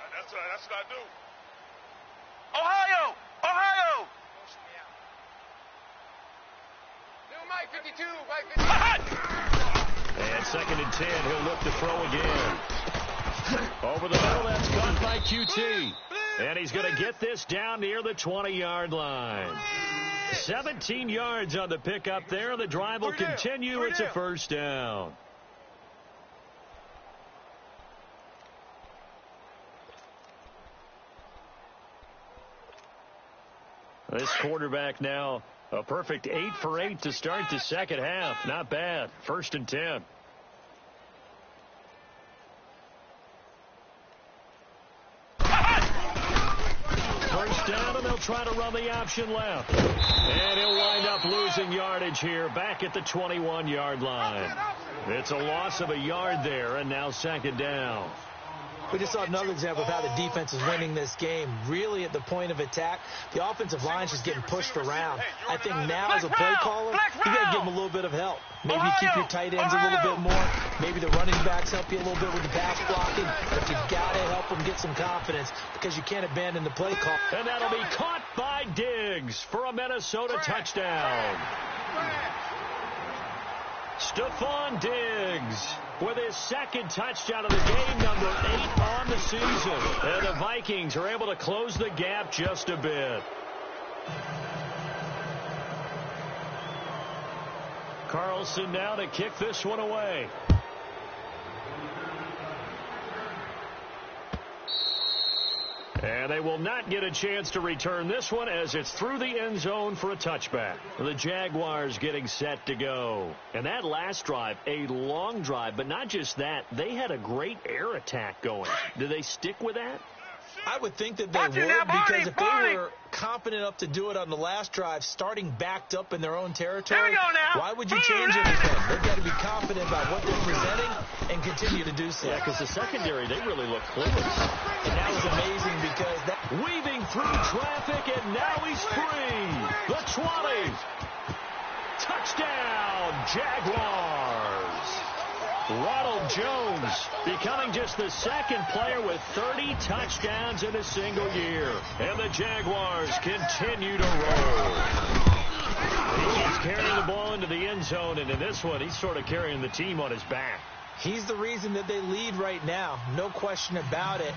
Yeah, that's what I do. Ohio! Mike 52, Mike 52. And 2nd and 10, he'll look to throw again. Over the middle, that's caught by QT. And he's going to get this down near the 20-yard line. 17 yards on the pickup there. The drive will continue. It's a first down. This quarterback now a perfect 8 for 8 to start the second half. Not bad. 1st and 10. First down, and they'll try to run the option left. And he'll wind up losing yardage here back at the 21-yard line. It's a loss of a yard there, and now 2nd down. We just saw another example of how the defense is winning this game. Really at the point of attack, the offensive line's just getting pushed around. I think now as a play caller, you got to give them a little bit of help. Maybe you keep your tight ends a little bit more. Maybe the running backs help you a little bit with the pass blocking. But you've got to help them get some confidence because you can't abandon the play call. And that'll be caught by Diggs for a Minnesota touchdown. Stephon Diggs with his 2nd touchdown of the game, number 8 on the season. And the Vikings are able to close the gap just a bit. Carlson now to kick this one away. And they will not get a chance to return this one as it's through the end zone for a touchback. The Jaguars getting set to go. And that last drive, a long drive, but not just that. They had a great air attack going. Do they stick with that? I would think that they would, because if they were confident enough to do it on the last drive, starting backed up in their own territory, why would you change anything? They've got to be confident about what they're presenting and continue to do so. Yeah, because the secondary, they really look clueless. And that was amazing because that weaving through traffic, and now he's free. The 20. Touchdown, Jaguars. Ronald Jones becoming just the 2nd player with 30 touchdowns in a single year. And the Jaguars continue to roll. He keeps carrying the ball into the end zone, and in this one, he's sort of carrying the team on his back. He's the reason that they lead right now. No question about it.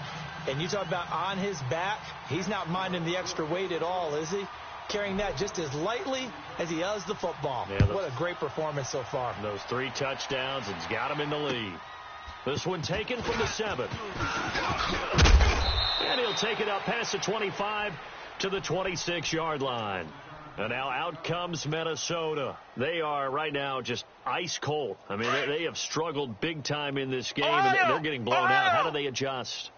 And you talk about on his back, he's not minding the extra weight at all, is he? Carrying that just as lightly as he does the football. Yeah, what a great performance so far. Those 3 touchdowns, it's got him in the lead. This one taken from the 7. And he'll take it up past the 25 to the 26-yard line. And now out comes Minnesota. They are right now just ice cold. I mean, they have struggled big time in this game, and they're getting blown out. How do they adjust?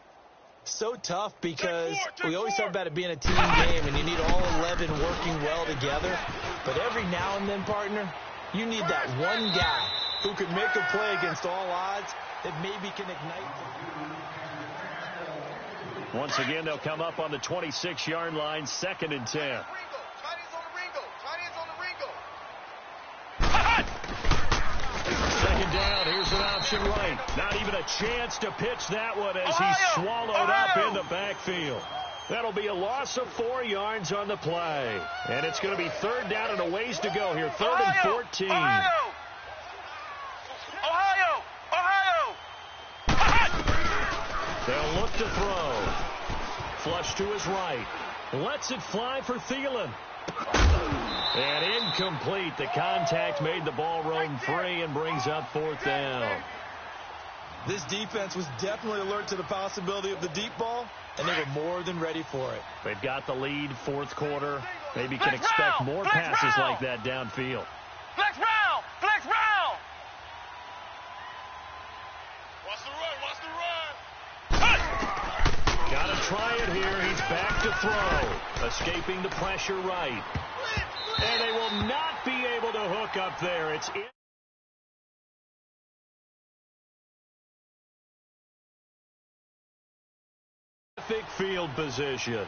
So tough because we always talk about it being a team game and you need all 11 working well together. But every now and then, partner, you need that one guy who can make a play against all odds that maybe can ignite. Once again, they'll come up on the 26-yard line, 2nd and 10. Second down, here's an option right. Not even a chance to pitch that one as he's swallowed up in the backfield. That'll be a loss of 4 yards on the play. And it's going to be 3rd down and a ways to go here. 3rd and 14. They'll look to throw. Flush to his right. Lets it fly for Thielen. And incomplete. The contact made the ball roam free and brings up 4th down. This defense was definitely alert to the possibility of the deep ball, and they were more than ready for it. They've got the lead, 4th quarter. Maybe can expect more passes like that downfield. Flex round! Flex round! Watch the run! Watch the run! Got to try it here. He's back to throw. Escaping the pressure right. And they will not be able to hook up there. It's in. Perfect field position.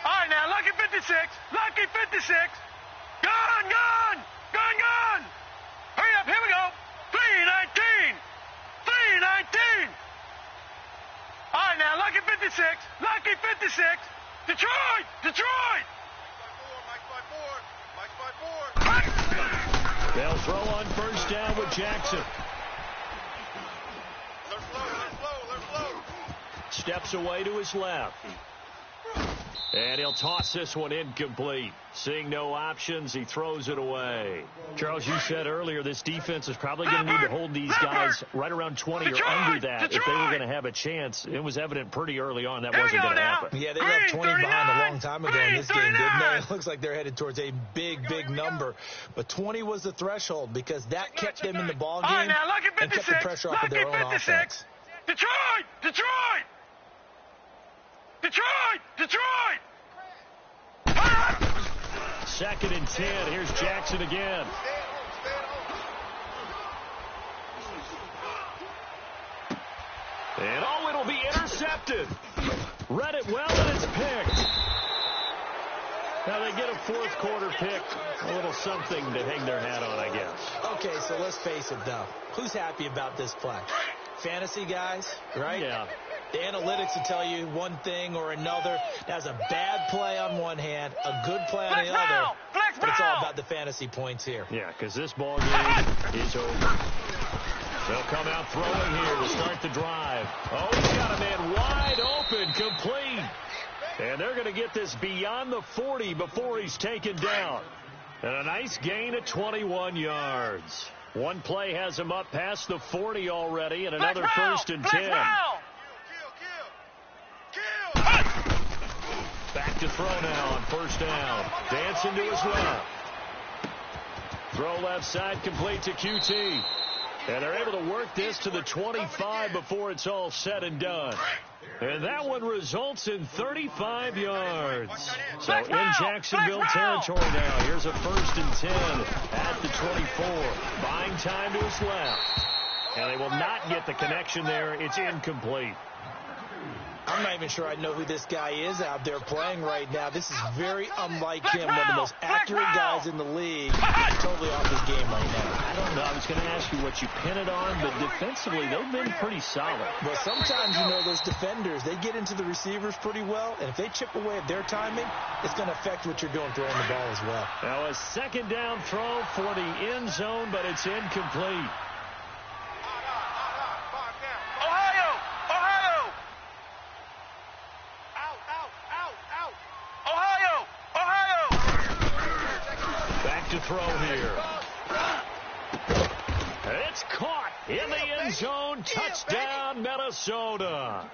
All right, now, lucky 56. Lucky 56. Gone, gone. Gone, gone. Hurry up, here we go. 319. 319. 56. Lucky 56. Detroit! Detroit! Mike's by 4. They'll throw on first down with Jackson. They're slow. Steps away to his left. And he'll toss this one incomplete. Seeing no options, he throws it away. Charles, you said earlier this defense is probably going to need to hold these guys right around 20 or under that if they were going to have a chance. It was evident pretty early on that wasn't going to happen. Yeah, they left 20 behind a long time ago in this game, didn't they? It looks like they're headed towards a big number. But 20 was the threshold because that kept them in the ball game and kept the pressure off of their own offense. Detroit! Detroit! Detroit! Detroit! Second and 10. Here's Jackson again. And it'll be intercepted. Read it well, and it's picked. Now they get a fourth quarter pick. A little something to hang their hat on, I guess. Okay, so let's face it, though. Who's happy about this play? Fantasy guys, right? Yeah. The analytics will tell you one thing or another. That's a bad play on one hand, a good play on the other. But it's all about the fantasy points here. Yeah, because this ball game is over. They'll come out throwing here to start the drive. Oh, he's got a man wide open, complete. And they're going to get this beyond the 40 before he's taken down. And a nice gain of 21 yards. One play has him up past the 40 already, and another first and 10. Back to throw now on first down. Dancing to his left. Throw left side complete to QT. And they're able to work this to the 25 before it's all said and done. And that one results in 35 yards. So in Jacksonville territory now. Here's a first and 10 at the 24. Buying time to his left. And they will not get the connection there. It's incomplete. I'm not even sure I know who this guy is out there playing right now. This is very unlike him. One of the most accurate guys in the league. Totally off his game right now. I don't know. I was going to ask you what you pin it on, but defensively, they've been pretty solid. Well, sometimes, those defenders, they get into the receivers pretty well, and if they chip away at their timing, it's going to affect what you're doing throwing the ball as well. Now a second down throw for the end zone, but it's incomplete. To throw here. It's caught in the end zone. Touchdown, Minnesota.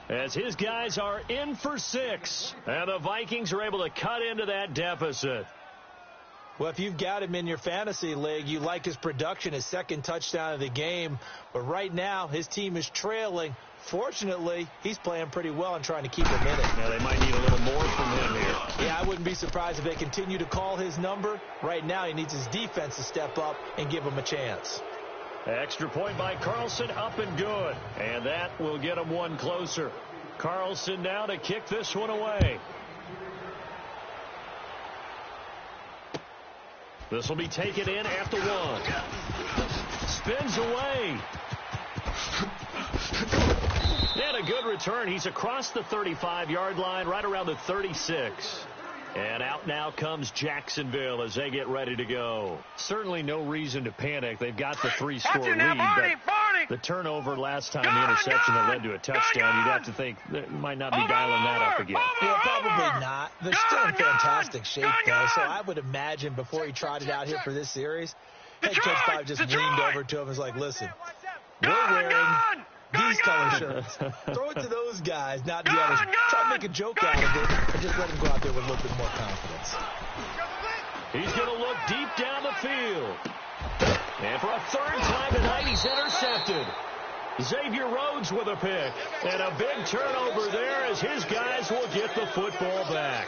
As his guys are in for 6. And the Vikings are able to cut into that deficit. Well, if you've got him in your fantasy league, you like his production, his second touchdown of the game. But right now, his team is trailing. Fortunately, he's playing pretty well and trying to keep him in it. Now, they might need a little more from him here. Yeah, I wouldn't be surprised if they continue to call his number. Right now, he needs his defense to step up and give him a chance. Extra point by Carlson, up and good. And that will get him one closer. Carlson now to kick this one away. This will be taken in at the 1. Spins away. And a good return. He's across the 35-yard line, right around the 36. And out now comes Jacksonville as they get ready to go. Certainly no reason to panic. They've got the 3-score lead, but the turnover last time, the interception that led to a touchdown, you'd have to think they might not be dialing that up again. Yeah, probably not. They're still in fantastic shape, though, so I would imagine before he trotted out here for this series, head coach probably just leaned over to him and was like, listen, we're wearing these color shirts. Throw it to those guys, not the others. Try to make a joke out of it and just let him go out there with a little bit more confidence. He's going to look deep down the field. And for a third time tonight, he's intercepted. Xavier Rhodes with a pick. And a big turnover there as his guys will get the football back.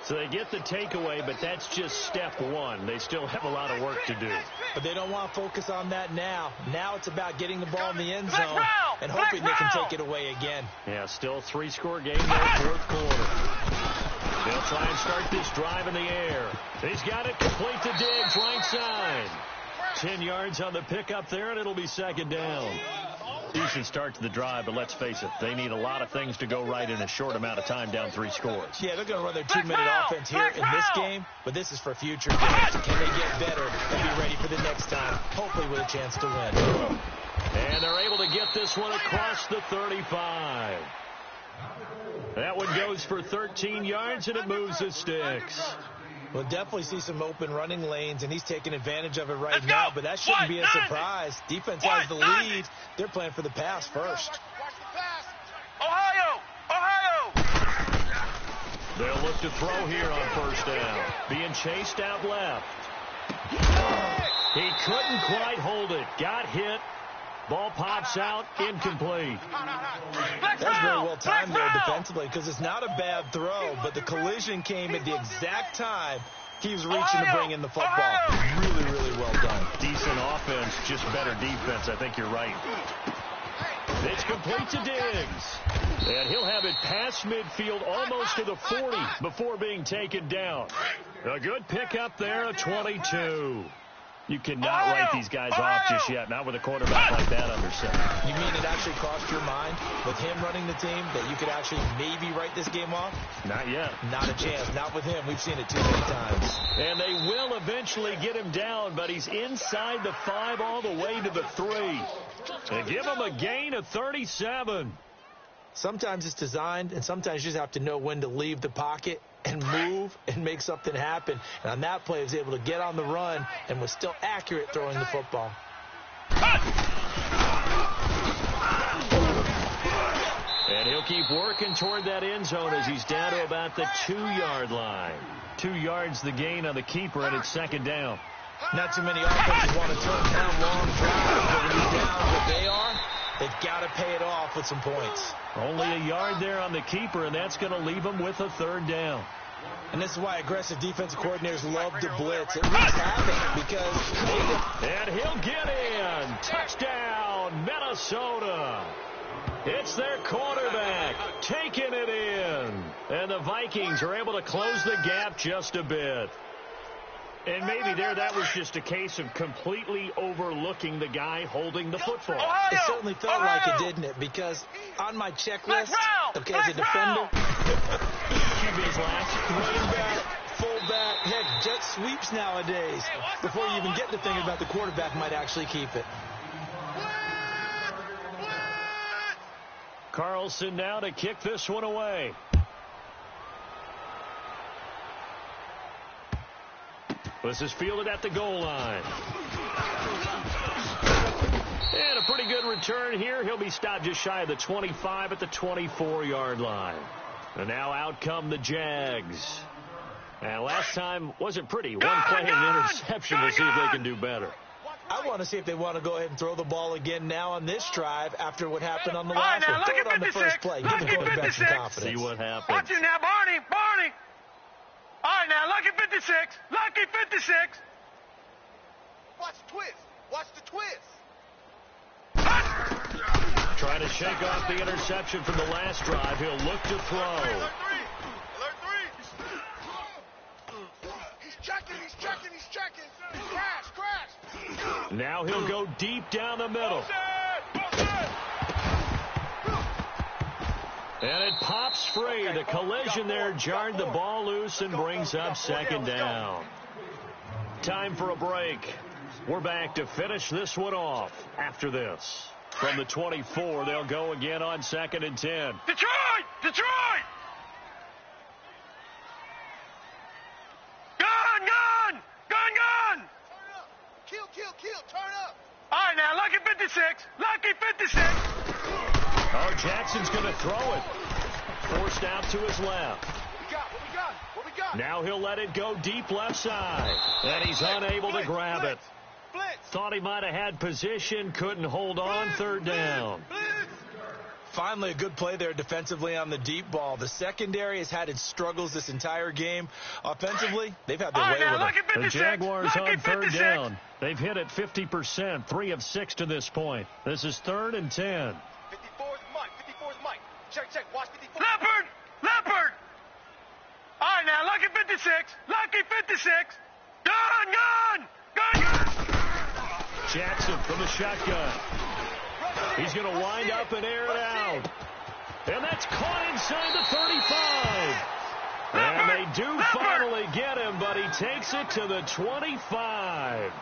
So they get the takeaway, but that's just step one. They still have a lot of work to do. But they don't want to focus on that now. Now it's about getting the ball in the end zone and hoping they can take it away again. Yeah, still 3-score game there, fourth quarter. They'll try and start this drive in the air. He's got it complete to Diggs, right side. 10 yards on the pickup there, and it'll be second down. Decent start to the drive, but let's face it, they need a lot of things to go right in a short amount of time down 3 scores. Yeah, they're going to run their 2-minute offense here in this game, but this is for future games. Can they get better and be ready for the next time, hopefully with a chance to win? And they're able to get this one across the 35. That one goes for 13 yards, and it moves the sticks. We'll definitely see some open running lanes, and he's taking advantage of it right now, but that shouldn't be a surprise. Defense has the lead. They're playing for the pass first. Ohio! They'll look to throw here on first down. Being chased out left. He couldn't quite hold it. Got hit. Ball pops out, incomplete. That's very well timed there defensively because it's not a bad throw, but the collision came at the exact time he was reaching to bring in the football. Really, really well done. Decent offense, just better defense. I think you're right. It's complete to Diggs. And he'll have it past midfield almost to the 40 before being taken down. A good pickup there, a 22. You cannot write these guys off just yet, not with a quarterback like that under center. You mean it actually crossed your mind with him running the team that you could actually maybe write this game off? Not yet. Not a chance. Not with him. We've seen it too many times. And they will eventually get him down, but he's inside the 5 all the way to the 3. They give him a gain of 37. Sometimes it's designed, and sometimes you just have to know when to leave the pocket and move and make something happen. And on that play, he was able to get on the run and was still accurate throwing the football. And he'll keep working toward that end zone as he's down to about the 2-yard line. 2 yards the gain on the keeper, and it's second down. Not too many offenses want to turn down long drives, but when you're down what they are, they've got to pay it off with some points. Only a yard there on the keeper, and that's going to leave them with a 3rd down. And this is why aggressive defensive coordinators love to blitz. It wreaks havoc because and he'll get in. Touchdown, Minnesota. It's their quarterback taking it in. And the Vikings are able to close the gap just a bit. And maybe that was just a case of completely overlooking the guy holding the football. It certainly felt like it, didn't it? Because on my checklist, okay, as a defender, QB's last. Running back, fullback, heck, jet sweeps nowadays. Before you even get to thinking about the quarterback might actually keep it. Carlson now to kick this one away. This is fielded at the goal line. And a pretty good return here. He'll be stopped just shy of the 25 at the 24-yard line. And now out come the Jags. And last time wasn't pretty. One play and an interception. We'll see if they can do better. I want to see if they want to go ahead and throw the ball again now on this drive after what happened on the last one. Throw it on the first play. Give the quarterback some confidence. See what happens. Watch it now, Barney. All right, now, lucky 56. Lucky 56. Watch the twist. Watch the twist. Trying to shake off the interception from the last drive. He'll look to throw. Alert three. He's checking. Crash. Now he'll go deep down the middle. And it pops free. The collision there jarred the ball loose and brings up second down. Time for a break. We're back to finish this one off after this. From the 24, they'll go again on 2nd and 10. Detroit! Gun! Kill, turn up. All right, now, lucky 56. Oh, Jackson's going to throw it. Forced out to his left. What we got? Now he'll let it go deep left side. And he's unable to grab it. Thought he might have had position, couldn't hold on, 3rd down. Finally, a good play there defensively on the deep ball. The secondary has had its struggles this entire game. Offensively, they've had their way with it. The Jaguars on 3rd down. They've hit it 50%, 3 of 6 to this point. This is 3rd and 10. 54's Mike. Check. Watch 54. Leopard! All right, now, lucky 56. Gun! Jackson from the shotgun. He's going to wind up and air it out. And that's caught inside the 35. And they do finally get him, but he takes it to the 25.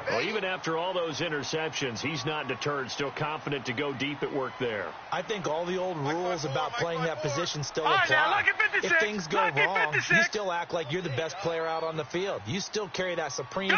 Well, even after all those interceptions, he's not deterred, still confident to go deep at work there. I think all the old rules about playing that position still apply. If things go wrong, you still act like you're the best player out on the field. You still carry that supreme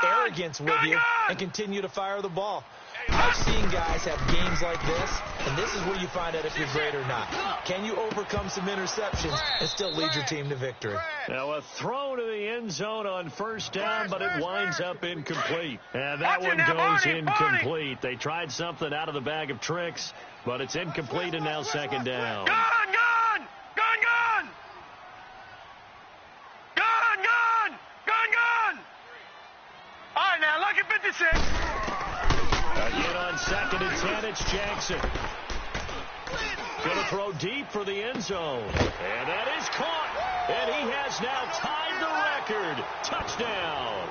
arrogance with you and continue to fire the ball. I've seen guys have games like this, and this is where you find out if you're great or not. Can you overcome some interceptions and still lead your team to victory? Now a throw to the end zone on first down, but it winds up incomplete. And that one goes incomplete. They tried something out of the bag of tricks, but it's incomplete and now second down. Gun! All right, now, lucky 56. Again on 2nd and 10, it's Jackson. Going to throw deep for the end zone. And that is caught. And he has now tied the record. Touchdown.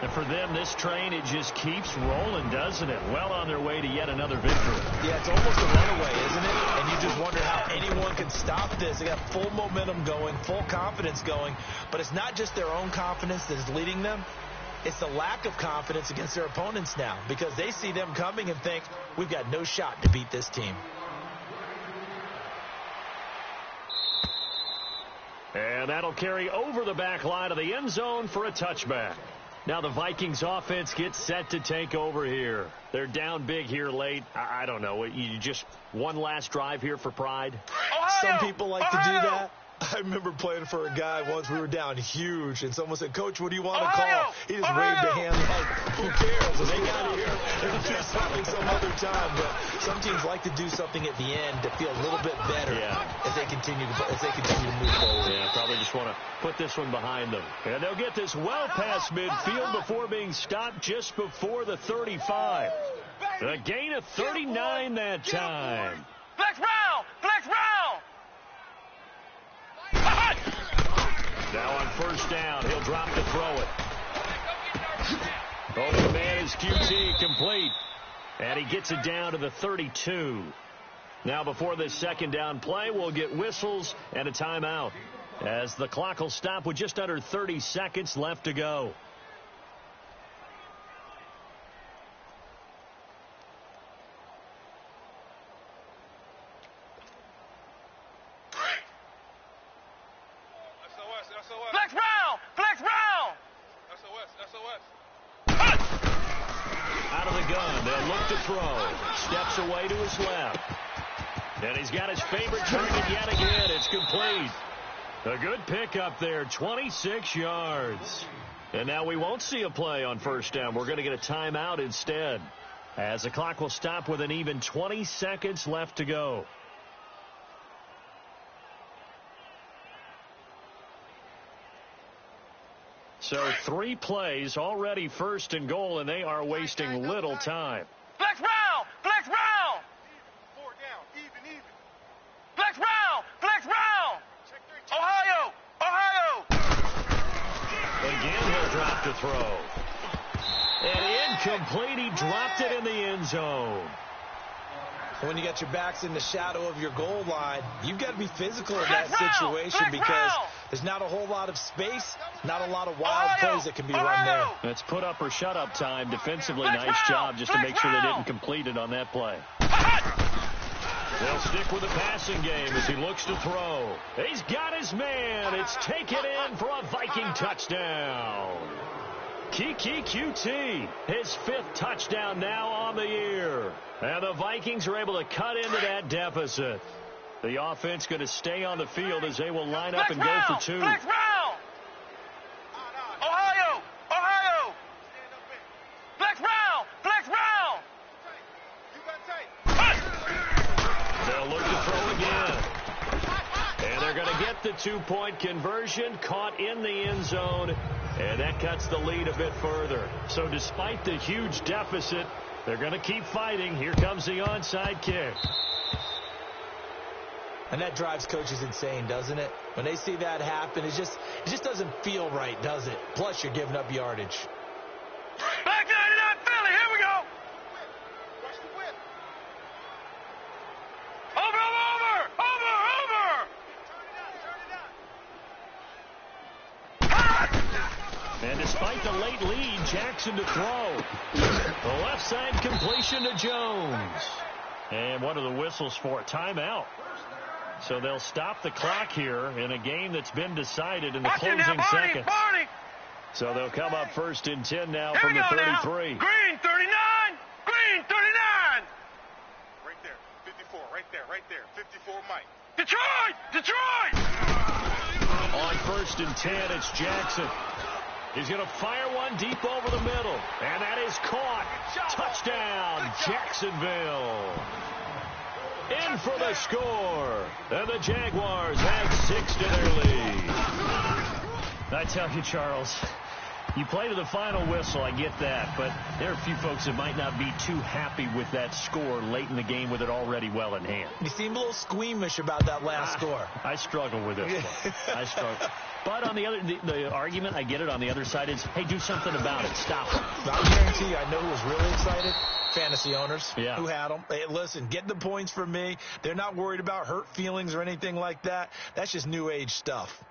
And for them, this train, it just keeps rolling, doesn't it? Well on their way to yet another victory. Yeah, it's almost a runaway, isn't it? And you just wonder how anyone can stop this. They got full momentum going, full confidence going. But it's not just their own confidence that is leading them. It's the lack of confidence against their opponents now, because they see them coming and think, we've got no shot to beat this team. And that'll carry over the back line of the end zone for a touchback. Now the Vikings offense gets set to take over here. They're down big here late. I don't know. You just one last drive here for pride? Some people like to do that. I remember playing for a guy once. We were down huge, and someone said, Coach, what do you want to call? He just waved a hand like, who cares? They got here and do something some other time. But some teams like to do something at the end to feel a little bit better as they continue to move forward. Yeah, probably just want to put this one behind them. And they'll get this well past midfield before being stopped just before the 35. A gain of 39 that time. Flex round! Now on first down, he'll drop to throw it. Over the man is QT, complete. And he gets it down to the 32. Now before this second down play, we'll get whistles and a timeout, as the clock will stop with just under 30 seconds left to go. Flex round! Out of the gun, they'll look to throw. Steps away to his left. And he's got his favorite target yet again. It's complete. A good pickup there, 26 yards. And now we won't see a play on first down. We're going to get a timeout instead, as the clock will stop with an even 20 seconds left to go. So 3 plays, already first and goal, and they are wasting little time. Flex round! Flex round! Ohio! Again, he'll drop to throw. And incomplete. He dropped it in the end zone. When you got your backs in the shadow of your goal line, you've got to be physical in that situation, because there's not a whole lot of space, not a lot of wild plays that can be run there. It's put up or shut up time. Defensively, nice job just to make sure they didn't complete it on that play. They'll stick with the passing game as he looks to throw. He's got his man. It's taken in for a Viking touchdown. Kiki QT, his 5th touchdown now on the year. And the Vikings are able to cut into that deficit. The offense going to stay on the field as they will line up and go for 2. Flex round! Ohio! Flex round! They'll look to throw again. And they're going to get the 2-point conversion, caught in the end zone, and that cuts the lead a bit further. So despite the huge deficit, they're going to keep fighting. Here comes the onside kick. And that drives coaches insane, doesn't it? When they see that happen, it just doesn't feel right, does it? Plus, you're giving up yardage. Back 99 Philly, here we go! And despite the late lead, Jackson to throw. The left side completion to Jones. And what are the whistles for? Timeout. So they'll stop the clock here in a game that's been decided in the closing seconds. So they'll come up first and 10 now from the 33. Now. Green 39! Green 39! Right there. 54. Right there. 54, Mike. Detroit! On first and 10, it's Jackson. He's going to fire one deep over the middle. And that is caught. Touchdown, Jacksonville. In for the score. And the Jaguars add 6 to their lead. I tell you, Charles, you play to the final whistle, I get that, but there are a few folks that might not be too happy with that score late in the game with it already well in hand. You seem a little squeamish about that last score. I struggle with this one. I struggle. But on the argument, I get it, on the other side is, hey, do something about it. Stop it. I guarantee you, I know who was really excited. Fantasy owners who had them. Hey, listen, get the points for me. They're not worried about hurt feelings or anything like that. That's just new age stuff.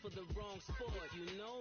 for the wrong sport. You know.